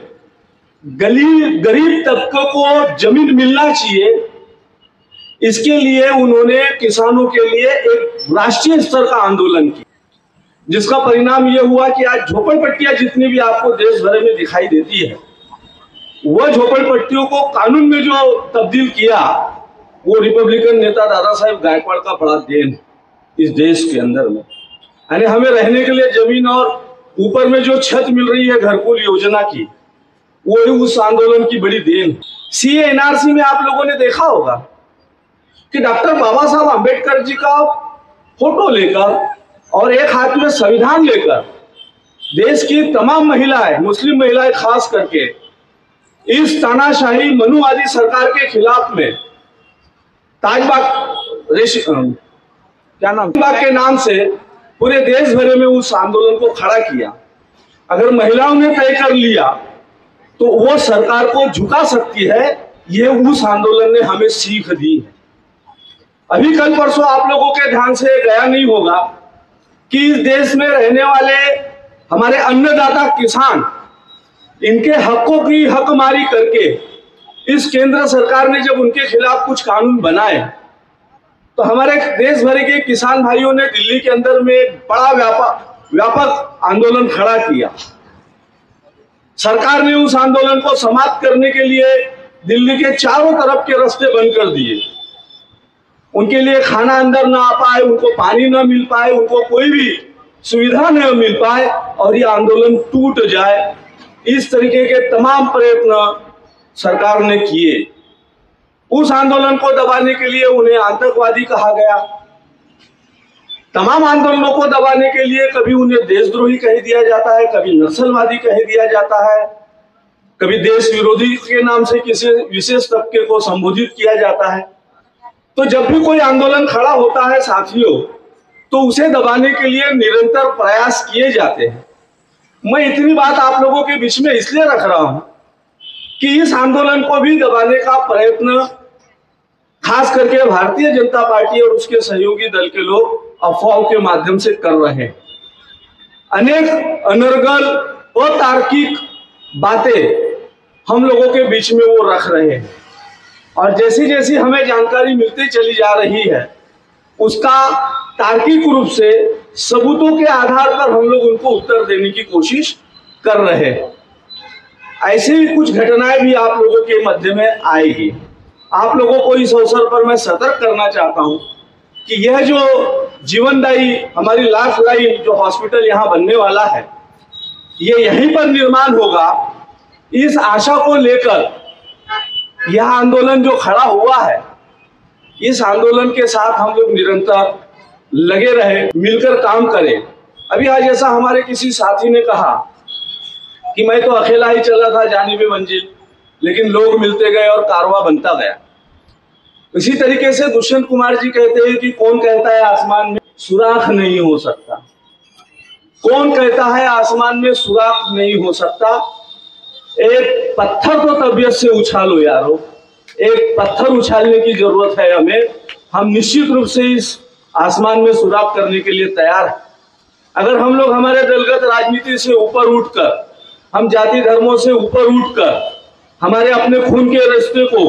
गरीब तबके को जमीन मिलना चाहिए, इसके लिए उन्होंने किसानों के लिए एक राष्ट्रीय स्तर का आंदोलन किया. जिसका परिणाम ये हुआ कि आज झोपड़पट्टियां जितनी भी आपको देश भर में दिखाई देती है, वह झोपड़पट्टियों को कानून में जो तब्दील किया, वो रिपब्लिकन नेता दादा साहेब गायकवाड़ का बड़ा देन इस देश के अंदर में। यानी हमें रहने के लिए जमीन और ऊपर में जो छत मिल रही है घरकुल योजना की, वो ही उस आंदोलन की बड़ी देन। सीए एनआरसी में आप लोगों ने देखा होगा कि डॉक्टर बाबा साहब आम्बेडकर जी का फोटो लेकर और एक हाथ में संविधान लेकर देश की तमाम महिलाएं, मुस्लिम महिलाएं खास करके, इस तानाशाही मनुवादी सरकार के खिलाफ में ताजबाग के नाम से पूरे देश भर में उस आंदोलन को खड़ा किया। अगर महिलाओं ने तय कर लिया तो वो सरकार को झुका सकती है, ये उस आंदोलन ने हमें सीख दी है। अभी कल परसों आप लोगों के ध्यान से गया नहीं होगा कि इस देश में रहने वाले हमारे अन्नदाता किसान, इनके हकों की हकमारी करके इस केंद्र सरकार ने जब उनके खिलाफ कुछ कानून बनाए, तो हमारे देश भर के किसान भाइयों ने दिल्ली के अंदर में एक बड़ा व्यापक आंदोलन खड़ा किया। सरकार ने उस आंदोलन को समाप्त करने के लिए दिल्ली के चारों तरफ के रास्ते बंद कर दिए। उनके लिए खाना अंदर ना आ पाए, उनको पानी ना मिल पाए, उनको कोई भी सुविधा न मिल पाए और ये आंदोलन टूट जाए, इस तरीके के तमाम प्रयत्न सरकार ने किए। उस आंदोलन को दबाने के लिए उन्हें आतंकवादी कहा गया। तमाम आंदोलनों को दबाने के लिए कभी उन्हें देशद्रोही कह दिया जाता है, कभी नक्सलवादी कह दिया जाता है, कभी देश विरोधी के नाम से किसी विशेष तबके को संबोधित किया जाता है। तो जब भी कोई आंदोलन खड़ा होता है साथियों, तो उसे दबाने के लिए निरंतर प्रयास किए जाते हैं। मैं इतनी बात आप लोगों के बीच में इसलिए रख रहा हूं कि इस आंदोलन को भी दबाने का प्रयत्न खास करके भारतीय जनता पार्टी और उसके सहयोगी दल के लोग अफवाहों के माध्यम से कर रहे हैं। अनेक अनर्गल अतार्किक बातें हम लोगों के बीच में वो रख रहे हैं और जैसी जैसी हमें जानकारी मिलती चली जा रही है, उसका तार्किक रूप से सबूतों के आधार पर हम लोग उनको उत्तर देने की कोशिश कर रहे हैं। ऐसी ही कुछ घटनाएं भी आप लोगों के मध्य में आएगी। आप लोगों को इस अवसर पर मैं सतर्क करना चाहता हूं कि यह जो जीवनदायी हमारी लाइफलाइन जो हॉस्पिटल यहाँ बनने वाला है, ये यहीं पर निर्माण होगा। इस आशा को लेकर यह आंदोलन जो खड़ा हुआ है, इस आंदोलन के साथ हम लोग निरंतर लगे रहे, मिलकर काम करें। अभी आज ऐसा हमारे किसी साथी ने कहा कि मैं तो अकेला ही चला था जानिबे मंजिल, लेकिन लोग मिलते गए और कारवा बनता गया। इसी तरीके से दुष्यंत कुमार जी कहते हैं कि कौन कहता है आसमान में सुराख नहीं हो सकता, कौन कहता है आसमान में सुराख नहीं हो सकता। एक पत्थर तो तबीयत से उछालो यारो, एक पत्थर उछालने की जरूरत है हमें। हम निश्चित रूप से इस आसमान में सुराख करने के लिए तैयार हैं। अगर हम लोग हमारे दलगत राजनीति से ऊपर उठकर, हम जाति धर्मों से ऊपर उठकर हमारे अपने खून के रिश्ते को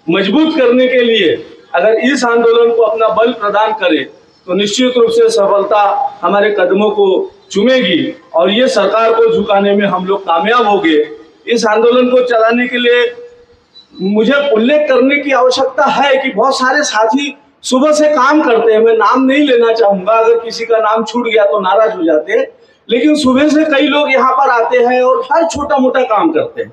मजबूत करने के लिए अगर इस आंदोलन को अपना बल प्रदान करें, तो निश्चित रूप से सफलता हमारे कदमों को चूमेगी और ये सरकार को झुकाने में हम लोग कामयाब होंगे। इस आंदोलन को चलाने के लिए मुझे उल्लेख करने की आवश्यकता है कि बहुत सारे साथी सुबह से काम करते हैं। मैं नाम नहीं लेना चाहूंगा, अगर किसी का नाम छूट गया तो नाराज हो जाते हैं, लेकिन सुबह से कई लोग यहाँ पर आते हैं और हर छोटा मोटा काम करते हैं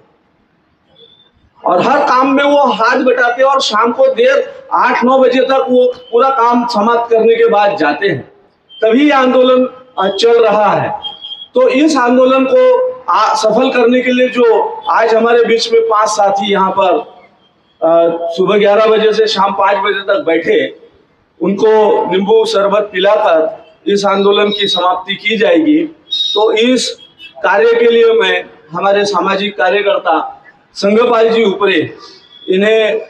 और हर काम में वो हाथ बटाते हैं और शाम को देर 8-9 बजे तक वो पूरा काम समाप्त करने के बाद जाते हैं। तभी आंदोलन चल रहा है। तो इस आंदोलन को सफल करने के लिए जो आज हमारे बीच में 5 साथी यहाँ पर सुबह 11 बजे से शाम 5 बजे तक बैठे, उनको नींबू शरबत पिलाकर इस आंदोलन की समाप्ति की जाएगी। तो इस कार्य के लिए मैं हमारे सामाजिक कार्यकर्ता संघपाल जी उपरे, इन्हें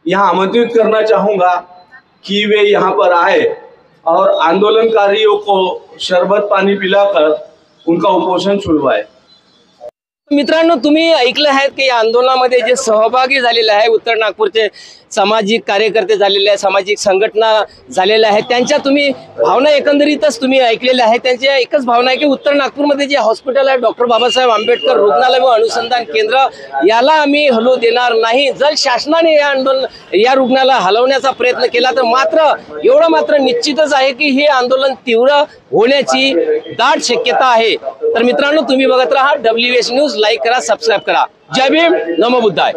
यहाँ आमंत्रित करना चाहूँगा कि वे यहाँ पर आए और आंदोलनकारियों को शरबत पानी पिलाकर उनका उपोषण छुड़वाए। मित्रांनो, तुम्ही ऐकलं आहे की या आंदोलनामध्ये जे सहभागी झालेले आहे उत्तर नागपूरचे सामाजिक कार्यकर्ते झालेले आहे, सामाजिक संघटना झालेल्या आहेत, त्यांच्या तुम्ही भावना एकंदरीतच तुम्ही ऐकलेल्या आहेत. त्यांच्या एकच भावना आहे की उत्तर नागपूरमध्ये जे हॉस्पिटल आहे डॉक्टर बाबासाहेब आंबेडकर रुग्णालय व अनुसंधान केंद्र, याला आम्ही हलवू देणार नाही. जर शासनाने या रुग्णालय हलवण्याचा प्रयत्न केला तर मात्र एवढं मात्र निश्चितच आहे की हे आंदोलन तीव्र होण्याची दाट शक्यता आहे. तर मित्रांनो, तुम्ही बघत राहा WS न्यूज. लाईक करा, सबस्क्राईब करा. जय भीम, नमो बुद्धाय.